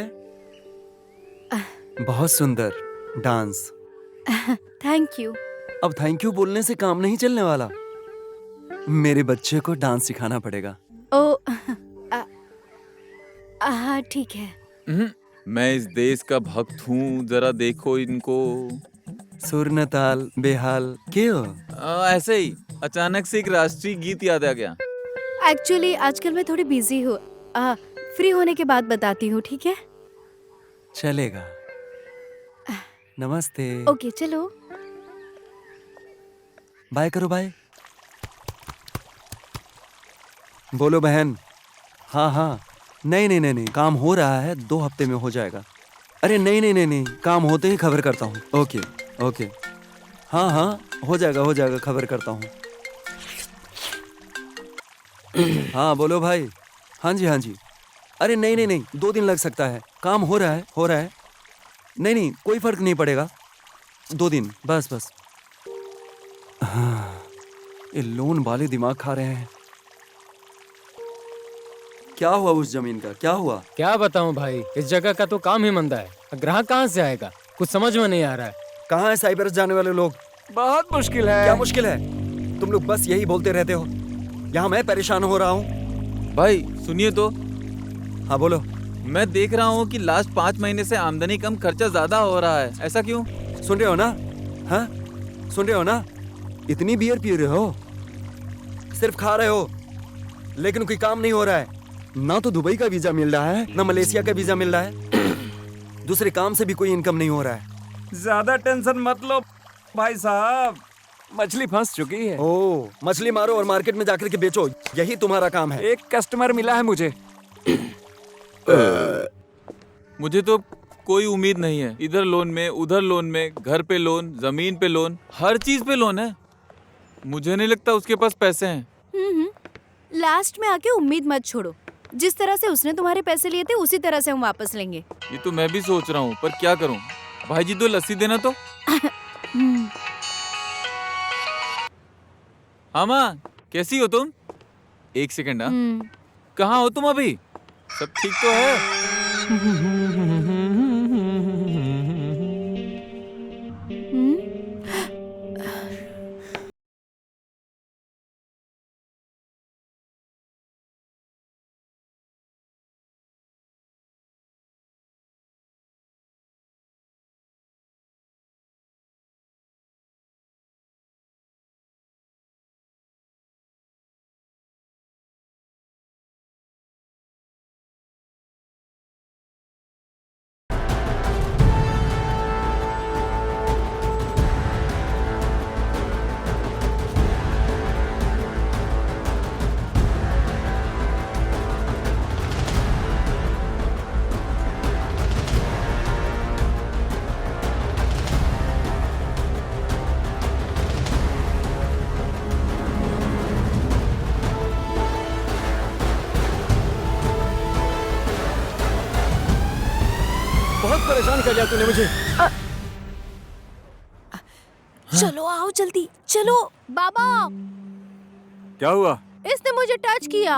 बहुत सुंदर डांस। Thank you. अब थैंक यू बोलने से काम नहीं चलने वाला। मेरे बच्चे को डांस सिखाना पड़ेगा। हाँ ठीक है। मैं इस देश का भक्त हूँ, जरा देखो इनको। सुर न ताल बेहाल क्यों? ऐसे ही अचानक से एक राष्ट्रीय गीत याद आ गया। एक्चुअली आजकल मैं थोड़ी बिजी हूँ। फ्री होने के बाद बताती हूँ, ठीक है? चलेगा। नमस्ते। ओके चलो। बाय करो, बाय। बोलो बहन। हाँ हाँ, नहीं, काम हो रहा है, 2 हफ्ते में हो जाएगा। अरे नहीं, काम होते ही खबर करता हूँ। ओके। हाँ, हो जाएगा, खबर करता हूँ। हाँ बोलो भाई। हाँ जी। अरे नहीं, 2 दिन लग सकता है। काम हो रहा है। नहीं, कोई फर्क नहीं पड़ेगा। 2 दिन बस। हाँ, ये लोन वाले दिमाग खा रहे हैं। क्या हुआ उस जमीन का, क्या हुआ? क्या बताऊं भाई, इस जगह का तो काम ही मंदा है। ग्राहक कहाँ से आएगा, कुछ समझ में नहीं आ रहा है। कहाँ है साइप्रस जाने वाले लोग? बहुत मुश्किल है। क्या मुश्किल है? तुम लोग बस यही बोलते रहते हो। यहाँ मैं परेशान हो रहा हूँ। भाई सुनिए तो। हाँ बोलो। मैं देख रहा हूँ कि लास्ट 5 महीने से आमदनी कम, खर्चा ज्यादा हो रहा है। ऐसा क्यों? सुन रहे हो ना? हाँ सुन रहे हो ना? इतनी बियर पी रहे हो, सिर्फ खा रहे हो, लेकिन कोई काम नहीं हो रहा है। ना तो दुबई का वीजा मिल रहा है, ना मलेशिया का वीजा मिल रहा है। दूसरे काम से भी कोई इनकम नहीं हो रहा है। ज्यादा टेंशन मत लो भाई साहब, मछली फंस चुकी है। ओ, मछली मारो और मार्केट में जाकर के बेचो, यही तुम्हारा काम है। एक कस्टमर मिला है मुझे। मुझे तो कोई उम्मीद नहीं है। इधर लोन में, उधर लोन में, घर पे लोन, जमीन पे लोन, हर चीज पे लोन है। मुझे नहीं लगता उसके पास पैसे हैं। लास्ट में आके उम्मीद मत छोड़ो। जिस तरह से उसने तुम्हारे पैसे लिए थे उसी तरह से हम वापस लेंगे। ये तो मैं भी सोच रहा हूँ, पर क्या करूँ? भाई जी 2 लस्सी देना तो। हाँ माँ, कैसी हो तुम? 1 सेकंड। कहाँ हो तुम अभी? सब ठीक तो है? बहुत परेशान कर दिया तूने मुझे। चलो आओ जल्दी, चलो। बाबा, क्या हुआ? इसने मुझे टच किया।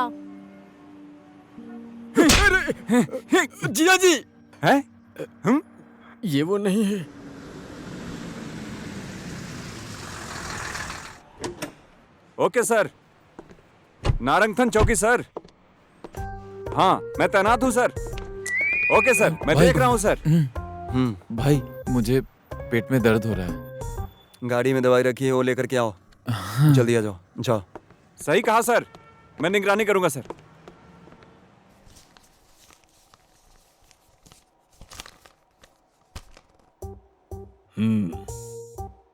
जिया जी। है? ये वो नहीं है। Okay sir. नारंगथन चौकी सर। हाँ मैं तैनात हूँ सर। ओके सर, मैं देख रहा हूँ सर। भाई मुझे पेट में दर्द हो रहा है। गाड़ी में दवाई रखी है, वो लेकर के आओ। जल्दी आ जाओ, जाओ। सही कहा सर, मैं निगरानी करूंगा सर।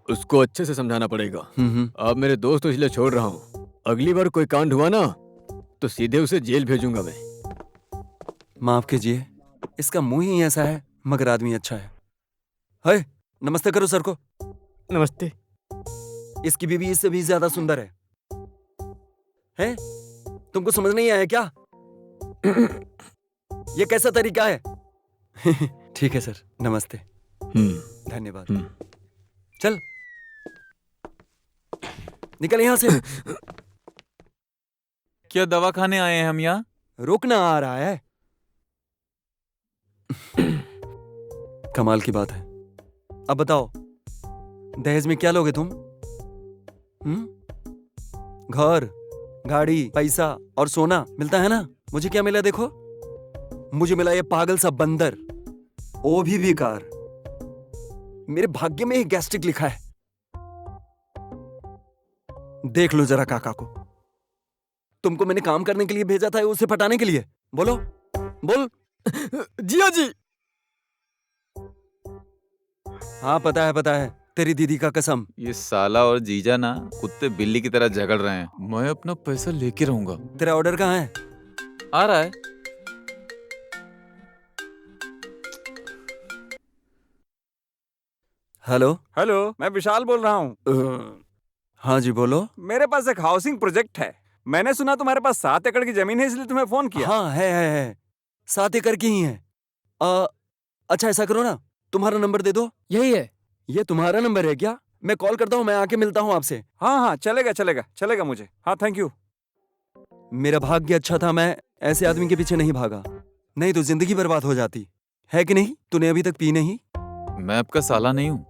उसको अच्छे से समझाना पड़ेगा। अब मेरे दोस्त तो इसलिए छोड़ रहा हूँ। अगली बार कोई कांड हुआ ना तो सीधे उसे जेल भेजूंगा मैं। माफ कीजिए, इसका मुंह ही ऐसा है, मगर आदमी अच्छा है। हाय, नमस्ते करो सर को। नमस्ते। इसकी बीवी इससे भी ज्यादा सुंदर है। हैं? तुमको समझ नहीं आया क्या? ये कैसा तरीका है? ठीक है सर, नमस्ते। धन्यवाद। चल निकल यहाँ से। क्या दवा खाने आए हैं हम यहाँ? रुकना आ रहा है। कमाल की बात है। अब बताओ, दहेज में क्या लोगे तुम? घर, गाड़ी, पैसा और सोना मिलता है ना? मुझे क्या मिला देखो? मुझे मिला ये पागल सा बंदर, वो भी बेकार। मेरे भाग्य में ही गैस्ट्रिक लिखा है। देख लो जरा काका को। तुमको मैंने काम करने के लिए भेजा था, उसे पटाने के लिए। बोलो, बोल। जिया जी। हाँ पता है, पता है, तेरी दीदी का कसम। ये साला और जीजा ना कुत्ते बिल्ली की तरह झगड़ रहे हैं। मैं अपना पैसा लेके रहूंगा। तेरा ऑर्डर कहाँ है? आ रहा है। हेलो। हेलो, मैं विशाल बोल रहा हूँ। हाँ जी बोलो। मेरे पास एक हाउसिंग प्रोजेक्ट है। मैंने सुना तुम्हारे पास 7 एकड़ की जमीन है, इसलिए तुम्हें फोन किया। हाँ है। 7 एकड़ की ही है। अच्छा ऐसा करो ना, तुम्हारा नंबर दे दो। यही है। ये तुम्हारा नंबर है क्या? मैं कॉल करता हूँ, मैं आके मिलता हूँ आपसे। हाँ हाँ, चलेगा चलेगा चलेगा मुझे। हाँ, थैंक यू। मेरा भाग्य अच्छा था, मैं ऐसे आदमी के पीछे नहीं भागा, नहीं तो जिंदगी बर्बाद हो जाती है कि नहीं? तूने अभी तक पी नहीं? मैं आपका साला नहीं हूँ।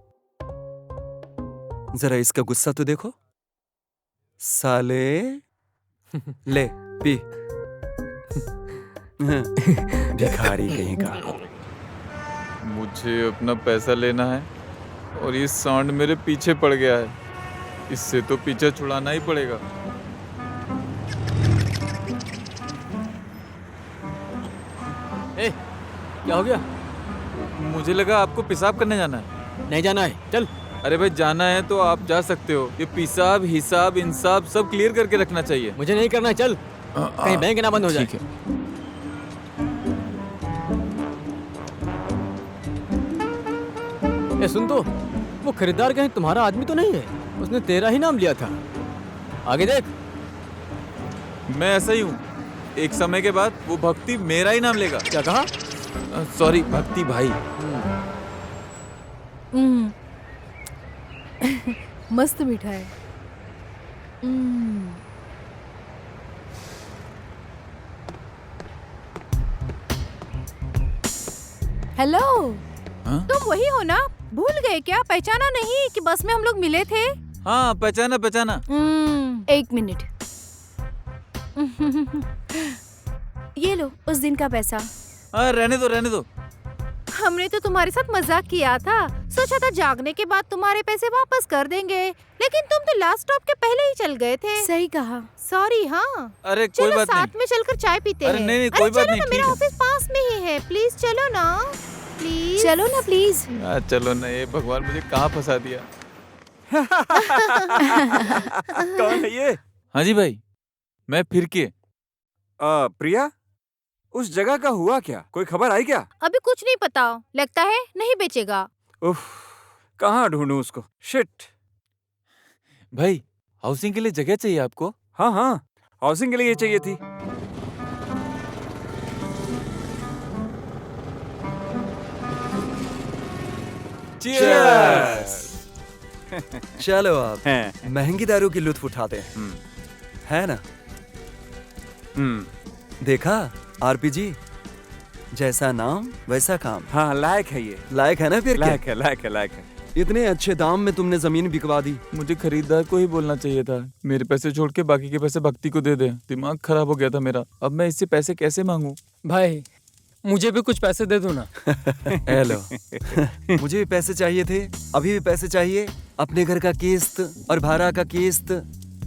जरा इसका गुस्सा तो देखो साले। ले पी। भिखारी कहीं का। मुझे अपना पैसा लेना है और ये सांड मेरे पीछे पड़ गया है। इससे तो पीछे छुड़ाना ही पड़ेगा। ए, क्या हो गया? मुझे लगा आपको पेशाब करने जाना है। नहीं जाना है, चल। अरे भाई, जाना है तो आप जा सकते हो। ये पेशाब, हिसाब, इंसाफ सब क्लियर करके रखना चाहिए। मुझे नहीं करना है, चल। कहीं बैंक ना बंद हो जाए। ठीक है। ए सुन तो, वो खरीदार कहीं तुम्हारा आदमी तो नहीं है? उसने तेरा ही नाम लिया था। आगे देख। मैं ऐसा ही हूँ। एक समय के बाद वो भक्ति मेरा ही नाम लेगा। क्या कहा? सॉरी, भक्ति भाई। मस्त मीठा है। हेलो, तुम वही हो ना? भूल गए क्या? पहचाना नहीं कि बस में हम लोग मिले थे? हाँ, पहचाना पहचाना। एक मिनट। ये लो उस दिन का पैसा। रहने दो रहने दो। हमने तो तुम्हारे साथ मजाक किया था। सोचा था जागने के बाद तुम्हारे पैसे वापस कर देंगे, लेकिन तुम तो लास्ट स्टॉप के पहले ही चल गए थे। सही कहा। सॉरी। हाँ, अरे कोई बात नहीं। साथ में चलकर चाय पीते अरे हैं। नहीं, कोई बात नहीं, मेरा ठीक है। ऑफिस पास में ही है। प्लीज चलो ना, प्लीज चलो ना प्लीज। चलो ना। ये भगवान मुझे कहाँ फंसा दिया। कौन है ये? हाँ जी भाई, मैं फिर के। प्रिया, उस जगह का हुआ क्या? कोई खबर आई क्या? अभी कुछ नहीं पता। लगता है नहीं बेचेगा। उफ, कहाँ ढूंढूं उसको? शिट। भाई, हाउसिंग के लिए जगह चाहिए आपको? हाँ हाँ, हाउसिंग के लिए चाहिए थी। Cheers! चलो आप महंगी दारू की लुत्फ उठाते हैं, है ना? देखा आरपीजी, जैसा नाम वैसा काम। हाँ, लायक है ये। लायक है ना? फिर लायक है, लायक है, लायक है। इतने अच्छे दाम में तुमने जमीन बिकवा दी। मुझे खरीदार को ही बोलना चाहिए था। मेरे पैसे छोड़ के बाकी के पैसे भक्ति को दे दे। दिमाग खराब हो गया था मेरा। अब मैं इससे पैसे कैसे मांगू? भाई, मुझे भी कुछ पैसे दे दो ना। हेलो। मुझे भी पैसे चाहिए थे, अभी भी पैसे चाहिए। अपने घर का किस्त और भाड़ा का किस्त,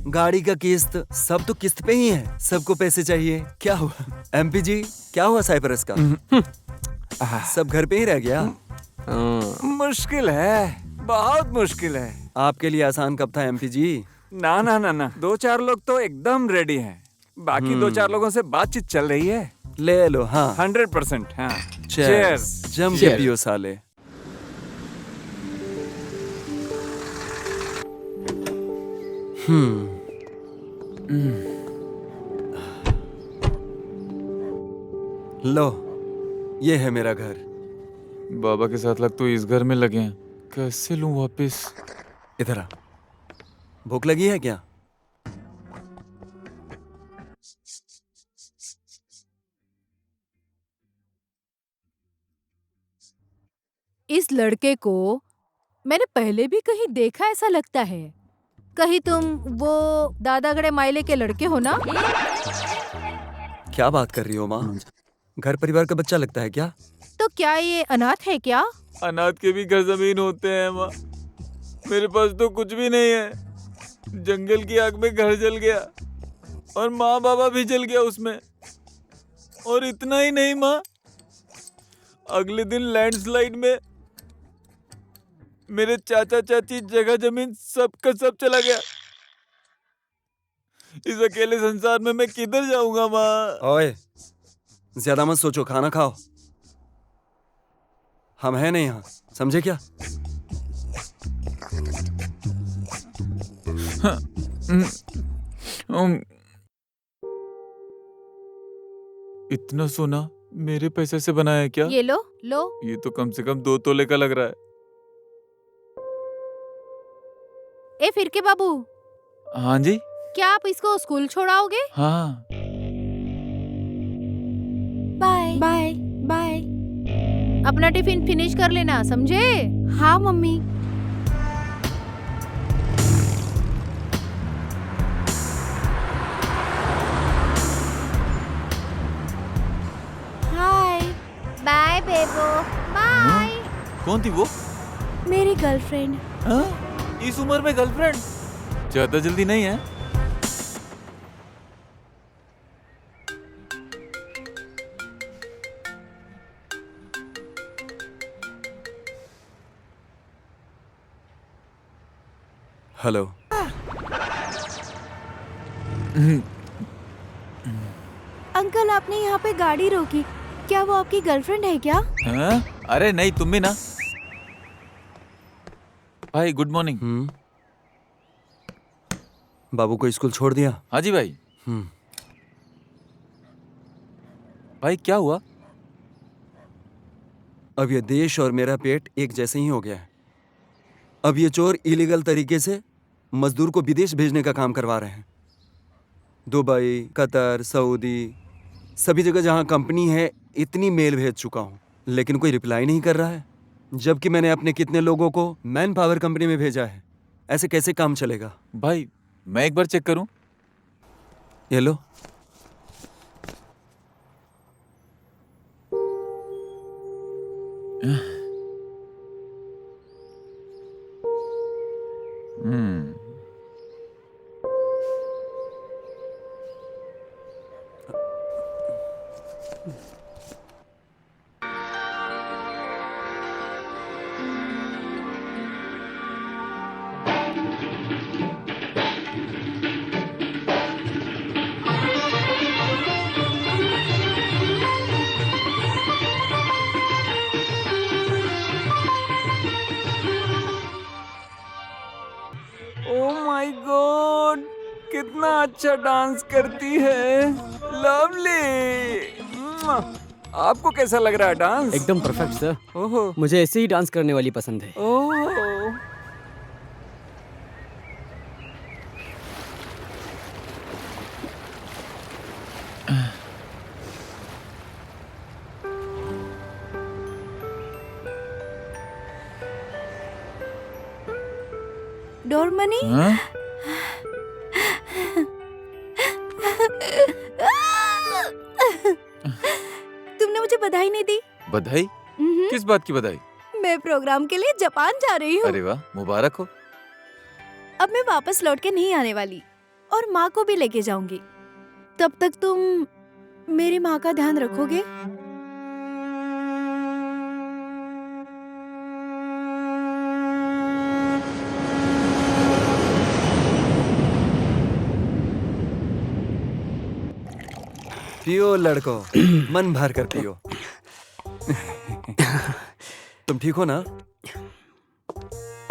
गाड़ी का किस्त, सब तो किस्त पे ही है। सबको पैसे चाहिए। क्या हुआ एमपी जी? क्या हुआ साइप्रस का? सब घर पे ही रह गया? मुश्किल है, बहुत मुश्किल है। आपके लिए आसान कब था एमपी जी? ना ना ना ना, 2-4 लोग तो एकदम रेडी हैं। बाकी 2-4 लोगों से बातचीत चल रही है। ले लो। हाँ, 100%। हाँ, चीयर्स। जम के पियो साले। लो, ये है मेरा घर। बाबा के 7 लाख तो इस घर में लगे हैं। कैसे लूं वापस? इधर आ। भूख लगी है क्या? इस लड़के को मैंने पहले भी कहीं देखा ऐसा लगता है। कहीं तुम वो दादागड़े माइले के लड़के हो ना? क्या बात कर रही हो माँ? घर परिवार का बच्चा लगता है क्या? तो क्या ये अनाथ है क्या? अनाथ के भी घर जमीन होते हैं माँ। मेरे पास तो कुछ भी नहीं है। जंगल की आग में घर जल गया और माँ बाबा भी जल गया उसमें। और इतना ही नहीं माँ, अगले दिन लैंडस्लाइड में मेरे चाचा चाची, जगह जमीन सब का सब चला गया। इस अकेले संसार में मैं किधर जाऊंगा माँ? ओए, ज्यादा मत सोचो, खाना खाओ। हम हैं नहीं यहाँ, समझे क्या? इतना सोना मेरे पैसे से बनाया है क्या? ये लो लो। ये तो कम से कम 2 तोले का लग रहा है। ए फिर के बाबू, हाँ जी। क्या आप इसको स्कूल छोड़ाओगे? हाँ। Bye bye bye. अपना टिफिन फिनिश कर लेना, समझे? हाँ mummy. Hi bye Bebo, bye. कौन थी वो? मेरी गर्लफ्रेंड। हाँ? इस उम्र में गर्लफ्रेंड? ज्यादा जल्दी नहीं है? हेलो। अंकल आपने यहाँ पे गाड़ी रोकी, क्या वो आपकी गर्लफ्रेंड है क्या? हाँ? अरे नहीं, तुम भी ना। भाई गुड मॉर्निंग। बाबू को स्कूल छोड़ दिया? हाँ जी भाई। भाई क्या हुआ? अब ये देश और मेरा पेट एक जैसे ही हो गया है। अब ये चोर इलीगल तरीके से मजदूर को विदेश भेजने का काम करवा रहे हैं। दुबई, कतर, सऊदी, सभी जगह जहां कंपनी है, इतनी मेल भेज चुका हूं, लेकिन कोई रिप्लाई नहीं कर रहा है। जबकि मैंने अपने कितने लोगों को मैन पावर कंपनी में भेजा है। ऐसे कैसे काम चलेगा? भाई मैं एक बार चेक करूं? ये लो। ओह माय गॉड, कितना अच्छा डांस करती है। लवली। आपको कैसा लग रहा है डांस? एकदम परफेक्ट सर। ओहो। मुझे ऐसे ही डांस करने वाली पसंद है। ओह। डोरमनी? हाँ? तुमने मुझे बधाई नहीं दी। बधाई? किस बात की बधाई? मैं प्रोग्राम के लिए जापान जा रही हूँ। अरे वाह, मुबारक हो। अब मैं वापस लौट के नहीं आने वाली और माँ को भी लेके जाऊंगी। तब तक तुम मेरी माँ का ध्यान रखोगे? पियो लड़को, मन भर कर पियो। तुम ठीक हो ना?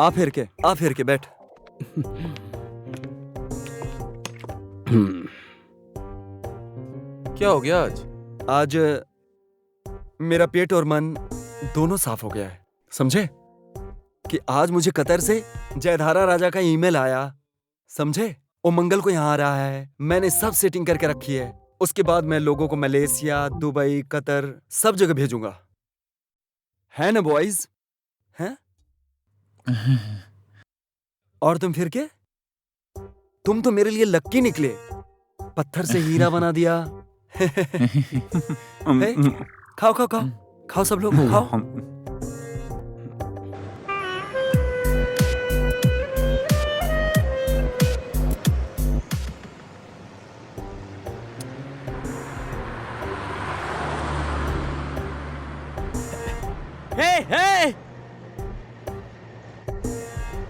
आ फिर के बैठ। क्या हो गया आज? आज मेरा पेट और मन दोनों साफ हो गया है। समझे कि आज मुझे कतर से जयधारा राजा का ईमेल आया। समझे, वो मंगल को यहाँ आ रहा है। मैंने सब सेटिंग करके रखी है। उसके बाद मैं लोगों को मलेशिया, दुबई, कतर सब जगह भेजूंगा। है ना बॉयज? हैं? और तुम फिर के? तुम तो मेरे लिए लक्की निकले। पत्थर से हीरा बना दिया। खाओ खाओ खाओ खाओ, सब लोग खाओ। हे!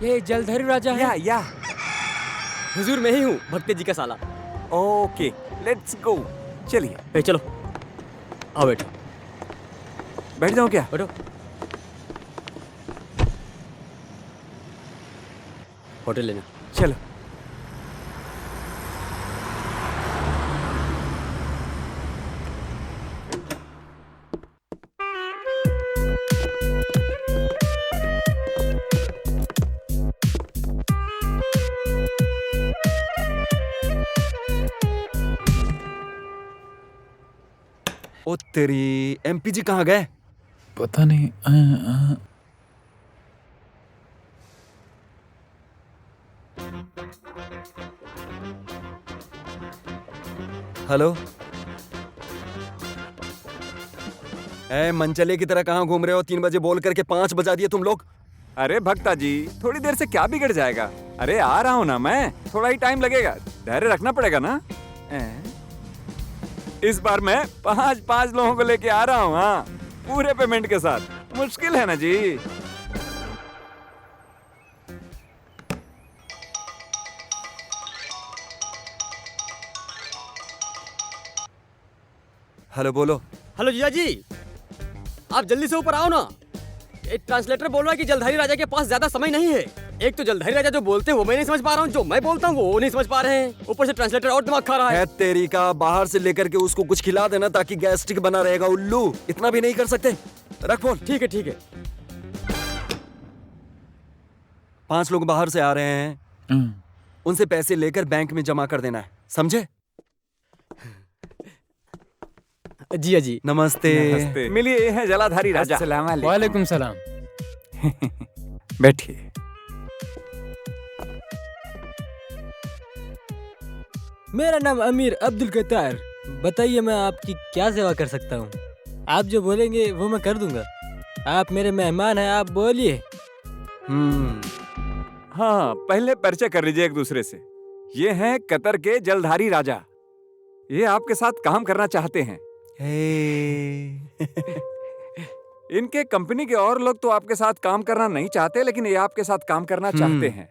ये जलधरी राजा है? या हुजूर मैं ही हूँ, भक्ति जी का साला। Okay, let's go. चलिए। ए, चलो आओ बैठो। बैठ जाओ क्या? बैठो। होटल लेना। चलो। ओ तेरी, एमपीजी कहाँ गए? पता नहीं। हेलो, ए मनचले की तरह कहाँ घूम रहे हो? 3 बजे बोल करके 5 बजा दिए तुम लोग। अरे भक्ता जी, थोड़ी देर से क्या बिगड़ जाएगा? अरे आ रहा हूँ ना मैं, थोड़ा ही टाइम लगेगा, धैर्य रखना पड़ेगा ना। इस बार मैं 5 लोगों को लेके आ रहा हूँ, हाँ, पूरे पेमेंट के साथ। मुश्किल है ना जी। हेलो, बोलो। हेलो जीजा जी, आप जल्दी से ऊपर आओ ना। एक ट्रांसलेटर बोल रहा है कि जलधारी राजा के पास ज्यादा समय नहीं है। एक तो जलधारी राजा जो बोलते हैं वो मैं नहीं समझ पा रहा हूँ, जो मैं बोलता हूँ वो नहीं समझ पा रहे हैं। ऊपर से ट्रांसलेटर और दिमाग खा रहा है। तेरी का, बाहर से लेकर के उसको कुछ खिला देना ताकि गैस्ट्रिक बना रहेगा। उल्लू, इतना भी नहीं कर सकते। रख फोन। ठीक है ठीक है। 5 लोग बाहर से आ रहे हैं, उनसे पैसे लेकर बैंक में जमा कर देना है, समझे? जी जी। नमस्ते। नमस्ते। मिलिए, ये है जलाधारी राजा। अस्सलाम वालेकुम सलाम। बैठिए। मेरा नाम अमीर अब्दुल कतार। बताइए मैं आपकी क्या सेवा कर सकता हूँ? आप जो बोलेंगे वो मैं कर दूंगा। आप मेरे मेहमान हैं, आप बोलिए। हाँ, पहले परिचय कर लीजिए एक दूसरे से। ये हैं कतर के जलधारी राजा। ये आपके साथ काम करना चाहते हैं। इनके कंपनी के और लोग तो आपके साथ काम करना नहीं चाहते, लेकिन ये आपके साथ काम करना चाहते हैं।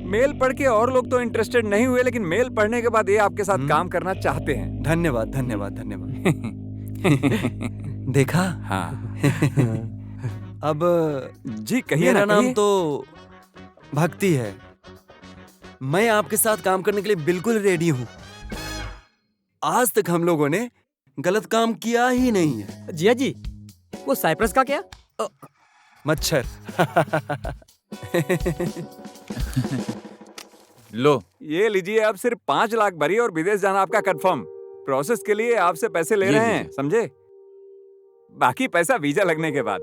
मेल पढ़ के और लोग तो इंटरेस्टेड नहीं हुए, लेकिन मेल पढ़ने के बाद ये आपके साथ काम करना चाहते हैं। धन्यवाद धन्यवाद धन्यवाद। देखा? हाँ। अब जी कहिए ना। मेरा नाम तो भक्ति है। मैं आपके साथ काम करने के लिए बिल्कुल रेडी हूँ। आज तक हम लोगों ने गलत काम किया ही नहीं है। जिया जी, वो साइप्रस का क्या? मच्छर। लो, ये लीजिए। आप सिर्फ 5 लाख भरी और विदेश जाना आपका कंफर्म। प्रोसेस के लिए आपसे पैसे ले रहे हैं, समझे? बाकी पैसा वीजा लगने के बाद।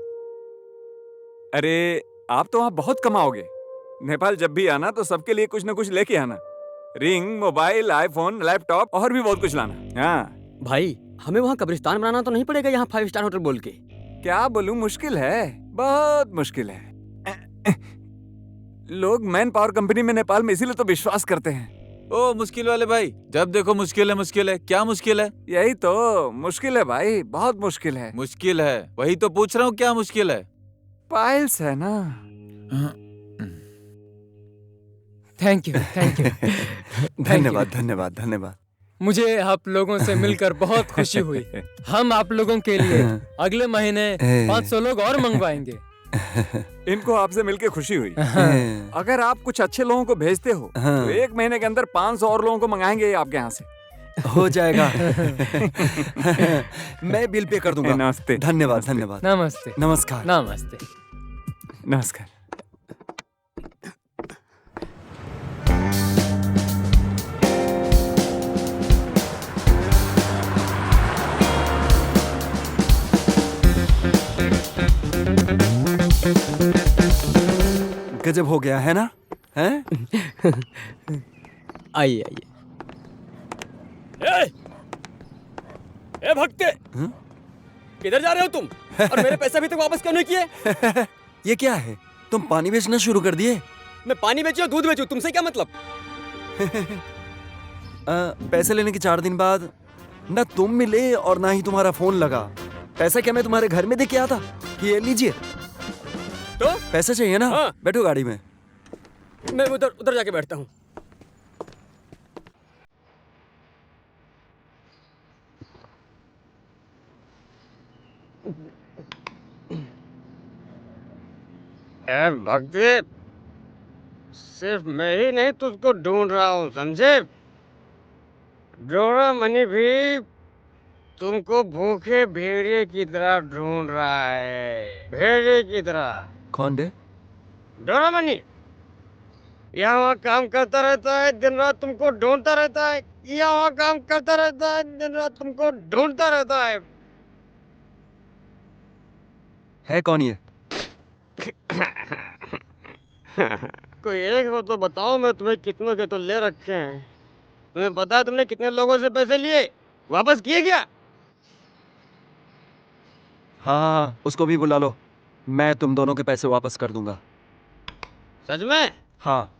अरे आप तो वहाँ बहुत कमाओगे। नेपाल जब भी आना तो सबके लिए कुछ न कुछ लेके आना। रिंग, मोबाइल, आईफोन, लैपटॉप और भी बहुत कुछ लाना। हाँ भाई, हमें वहाँ कब्रिस्तान बनाना तो नहीं पड़ेगा यहाँ 5 स्टार होटल बोल के? क्या बोलूं, मुश्किल है, बहुत मुश्किल है। लोग मैन पावर कंपनी में नेपाल में इसीलिए तो विश्वास करते हैं। ओ मुश्किल वाले भाई, जब देखो मुश्किल है मुश्किल है। क्या मुश्किल है? यही तो मुश्किल है भाई, बहुत मुश्किल है। मुश्किल है, वही तो पूछ रहा हूँ, क्या मुश्किल है? पाइल्स है ना। Thank you thank you. धन्यवाद धन्यवाद धन्यवाद। मुझे आप लोगों से मिलकर बहुत खुशी हुई। हम आप लोगों के लिए अगले महीने 500 लोग और मंगवाएंगे। इनको आपसे मिलके खुशी हुई। अगर आप कुछ अच्छे लोगों को भेजते हो तो 1 महीने के अंदर 500 और लोगों को मंगाएंगे आपके यहाँ से। हो जाएगा। मैं बिल पे कर दूंगा। नमस्ते। धन्यवाद धन्यवाद। नमस्ते। नमस्कार। नमस्ते। नमस्कार। गजब हो गया है ना? हैं? आइए आइए। ए भक्ते, किधर जा रहे हो तुम? और मेरे पैसे अभी तक वापस क्यों नहीं किए? ये क्या है? तुम पानी बेचना शुरू कर दिए? मैं पानी बेचूं दूध बेचूं, तुमसे क्या मतलब? पैसे लेने के 4 दिन बाद ना तुम मिले और ना ही तुम्हारा फोन लगा। पैसा क्या मैं तुम्हारे घर में दे के आया था कि ये लीजिए? तो पैसा चाहिए ना? हाँ। बैठो गाड़ी में। मैं उधर जाके बैठता हूँ। भक्ति, सिर्फ मैं ही नहीं तुझको ढूंढ रहा हूँ, समझे? डोरा मनी भी तुमको भूखे भेड़िए की तरह ढूंढ रहा है, भेड़िए की तरह। कौन दे? डोरा मनी यहाँ वहाँ काम करता रहता है, दिन रात तुमको ढूंढता रहता है। यहाँ वहाँ काम करता रहता है, दिन रात तुमको ढूंढता रहता है। है कौन ये? कोई एक हो तो बताओ, मैं तुम्हें कितनों के तो ले रखे हैं। तुम्हें पता है तुमने कितने लोगों से पैसे लिए, वापस किए क्या? हाँ, उसको भी बुला लो, मैं तुम दोनों के पैसे वापस कर दूंगा। सच में? हाँ।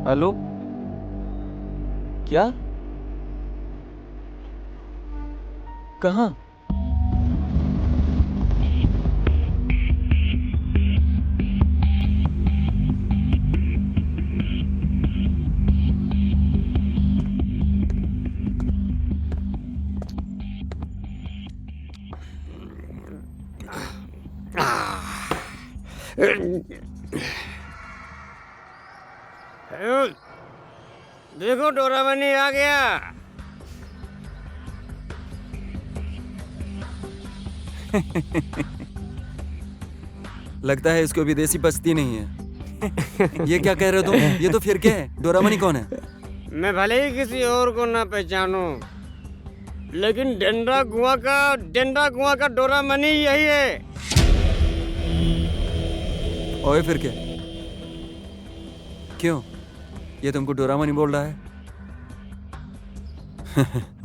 हेलो, क्या? कहाँ? देखो डोरामनी आ गया। लगता है इसको विदेशी बचती नहीं है। ये क्या कह रहे हो तुम? ये तो फिर क्या है? डोरामनी कौन है? मैं भले ही किसी और को ना पहचानूं, लेकिन डेंडा कुआं का डोरामनी यही है। ओए फिर क्या? क्यों? ये तुमको डोरामनी बोल रहा है?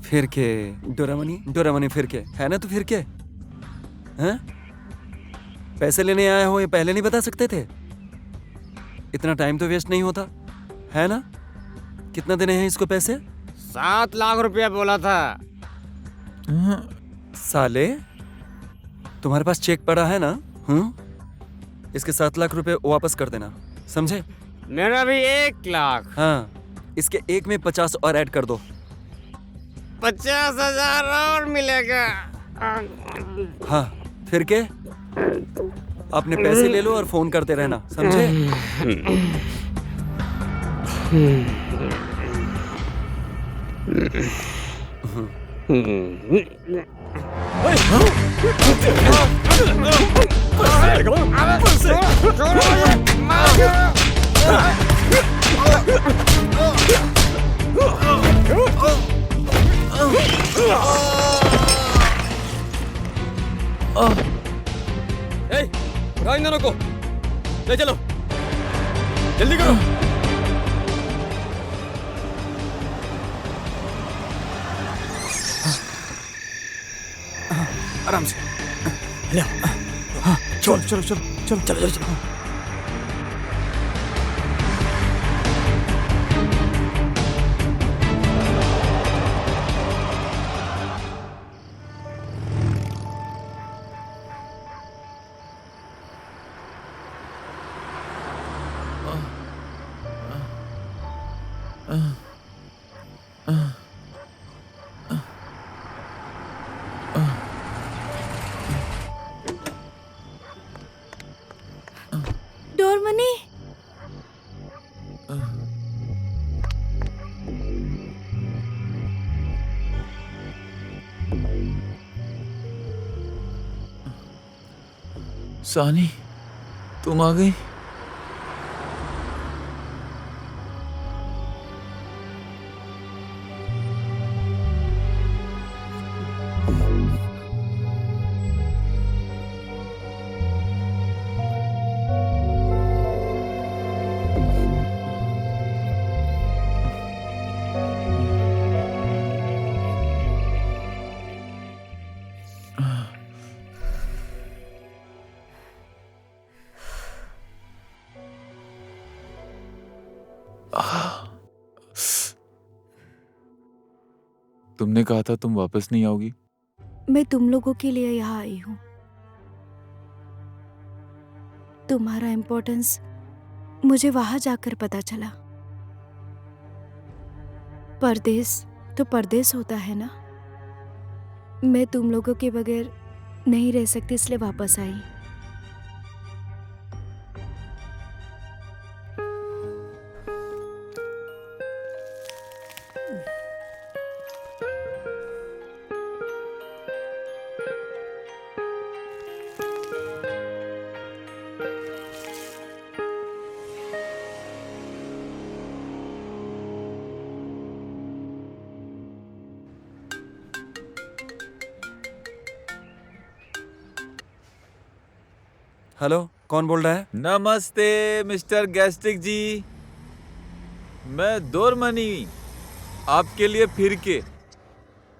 फिर के डोरामनी फिर के है ना? तो फिर के हैं? पैसे लेने आए हो, ये पहले नहीं बता सकते थे? इतना टाइम तो वेस्ट नहीं होता है ना? कितना देने हैं इसको पैसे? 7 लाख रुपया बोला था। साले, तुम्हारे पास चेक पड़ा है ना? इसके 7 लाख रुपए वापस कर देना, समझे? मेरा भी 1 लाख। हाँ, इसके एक में 50 और ऐड कर दो। 50,000 और मिलेगा। हाँ, फिर के अपने पैसे ले लो और फोन करते रहना, समझे? इन दोनों को ले चलो, जल्दी करो। आराम से। चलो चलो चलो चलो चलो चलो। डोरमनी, सानी, तुम आ गई? तुमने कहा था तुम वापस नहीं आओगी। मैं तुम लोगों के लिए यहाँ आई हूँ। तुम्हारा इम्पोर्टेंस मुझे वहां जाकर पता चला। परदेश तो परदेश होता है ना। मैं तुम लोगों के बगैर नहीं रह सकती, इसलिए वापस आई। हेलो, कौन बोल रहा है? नमस्ते मिस्टर गैस्ट्रिक जी, मैं दोरमनी आपके लिए फिर के।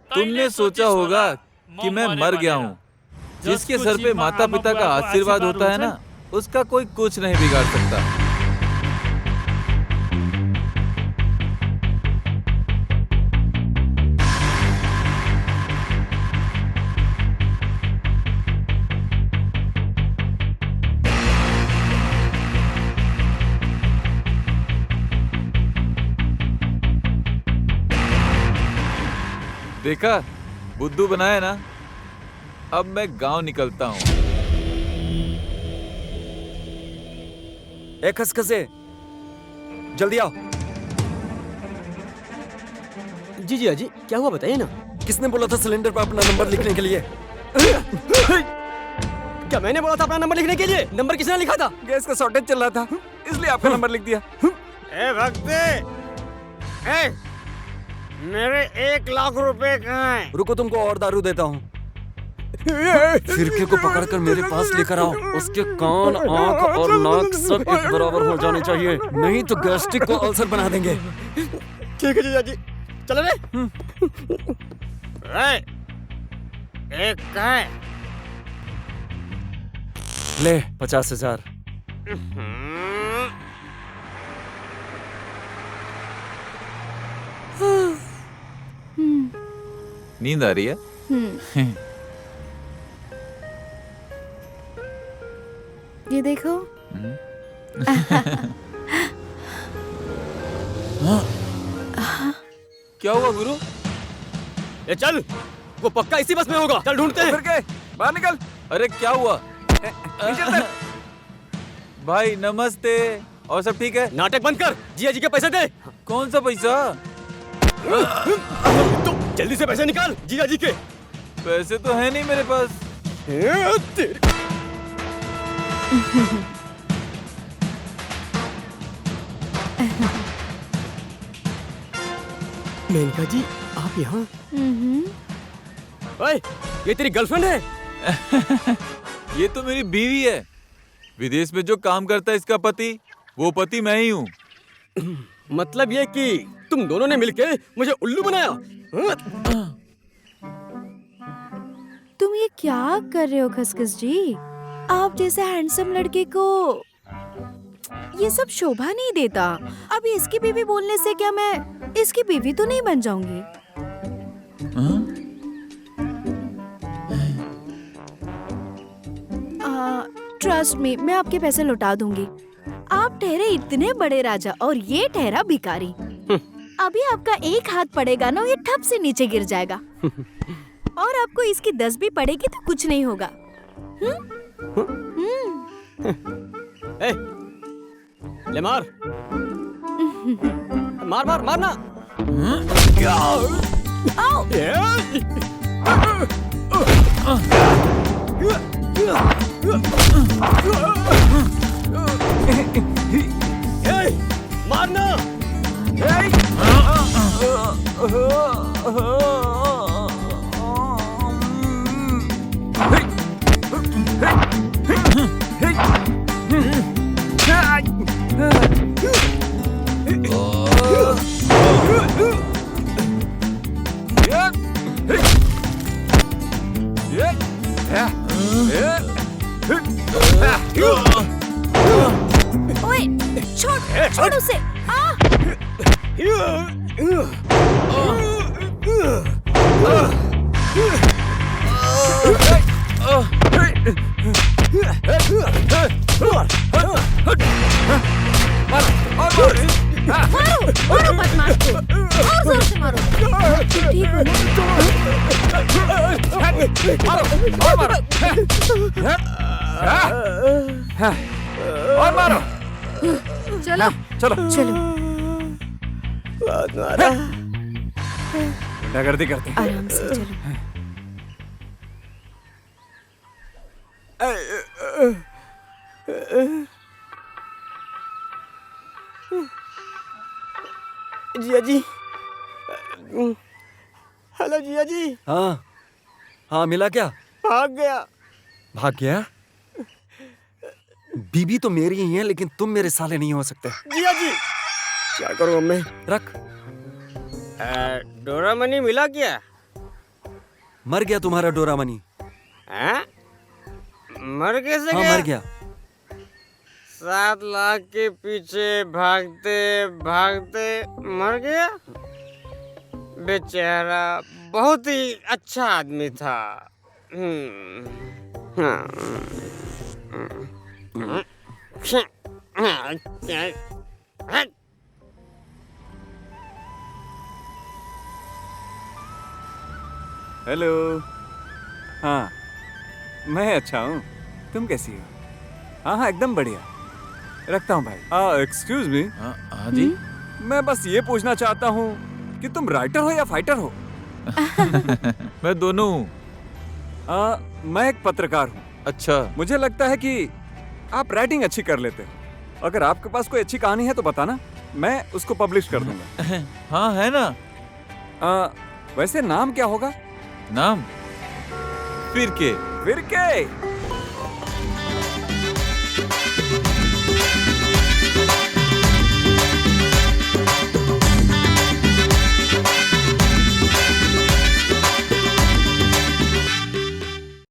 तुमने सोचा होगा कि मैं मर गया हूँ। जिसके सर पे माता पिता का आशीर्वाद होता है ना, उसका कोई कुछ नहीं बिगाड़ सकता। देखा, बुद्धू बनाया ना। अब मैं गांव निकलता हूँ। ए खसखसे, जल्दी आओ। जी जी अजी, क्या हुआ बताइए ना। किसने बोला था सिलेंडर पर अपना नंबर लिखने के लिए? क्या मैंने बोला था अपना नंबर लिखने के लिए? नंबर किसने लिखा था? गैस का शॉर्टेज चल रहा था, इसलिए आपका नंबर लिख दिया। ए भक्ति, ए, मेरे 1 लाख रुपए कहाँ हैं? रुको, तुमको और दारू देता हूँ। फिरके को पकड़कर मेरे पास लेकर आओ। उसके कान, आंख और नाक सब एक बराबर हो जाने चाहिए, नहीं तो गैस्ट्रिक को अल्सर बना देंगे। ठीक है जीजा जी, चलो रे। एक कहाँ है? ले 50,000। नींद आ रही है? ये देखो। क्या हुआ गुरु? ए चल, वो पक्का इसी बस में होगा। चल ढूंढते हैं। फिर के बाहर निकल। अरे क्या हुआ? भाई नमस्ते, और सब ठीक है? नाटक बंद कर, जिया जी के पैसे दे। कौन सा पैसा? तो जल्दी से पैसे निकाल, जिया जी के। पैसे तो है नहीं मेरे पास। मेनका जी, आप यहाँ? ओए, ये तेरी गर्लफ्रेंड है? ये तो मेरी बीवी है। विदेश में जो काम करता है इसका पति, वो पति मैं ही हूँ। मतलब ये कि तुम दोनों ने मिलके मुझे उल्लू बनाया? तुम ये क्या कर रहे हो खसखस जी? आप जैसे हैंडसम लड़के को ये सब शोभा नहीं देता। अभी इसकी बीवी बोलने से क्या मैं इसकी बीवी तो नहीं बन जाऊंगी? ट्रस्ट मी, मैं आपके पैसे लौटा दूंगी। आप ठहरे इतने बड़े राजा और ये ठहरा भिखारी। अभी आपका एक हाथ पड़ेगा ना, ये ठप से नीचे गिर जाएगा। और आपको इसकी 10 भी पड़ेगी तो कुछ नहीं होगा। ए, ले मार। मार मार मारना। मारना। ओए, छोड़ उसे। मारो बदमाश को, और जोर से मारो। ठीक हो और मारो। चलो चलो चलो। गुंडागर्दी करते हैं। आराम से चलो। जिया जी, हेलो जिया जी। हाँ हाँ, मिला क्या? भाग गया। भाग गया? बीबी तो मेरी ही है, लेकिन तुम मेरे साले नहीं हो सकते। जिया जी, क्या करूं मैं? रख। डोरामनी मिला क्या? मर गया तुम्हारा डोरामनी। हैं? मर कैसे हाँ, गया? मर गया। 7 लाख के पीछे भागते भागते मर गया। बेचारा बहुत ही अच्छा आदमी था। हेलो। हाँ, मैं अच्छा हूँ। तुम कैसी हो? हाँ हाँ, एकदम बढ़िया। रखता हूँ भाई। Excuse me. हाँ जी। मैं बस ये पूछना चाहता हूँ कि तुम राइटर हो या फाइटर हो? मैं दोनों हूँ। मैं एक पत्रकार हूँ। अच्छा। मुझे लगता है कि आप राइटिंग अच्छी कर लेते हो। अगर आपके पास कोई अच्छी कहानी है तो बताना, मैं उसको पब्लिश कर दूंगा। हाँ है ना। वैसे नाम क्या होगा? नाम? फिरके। फिरके।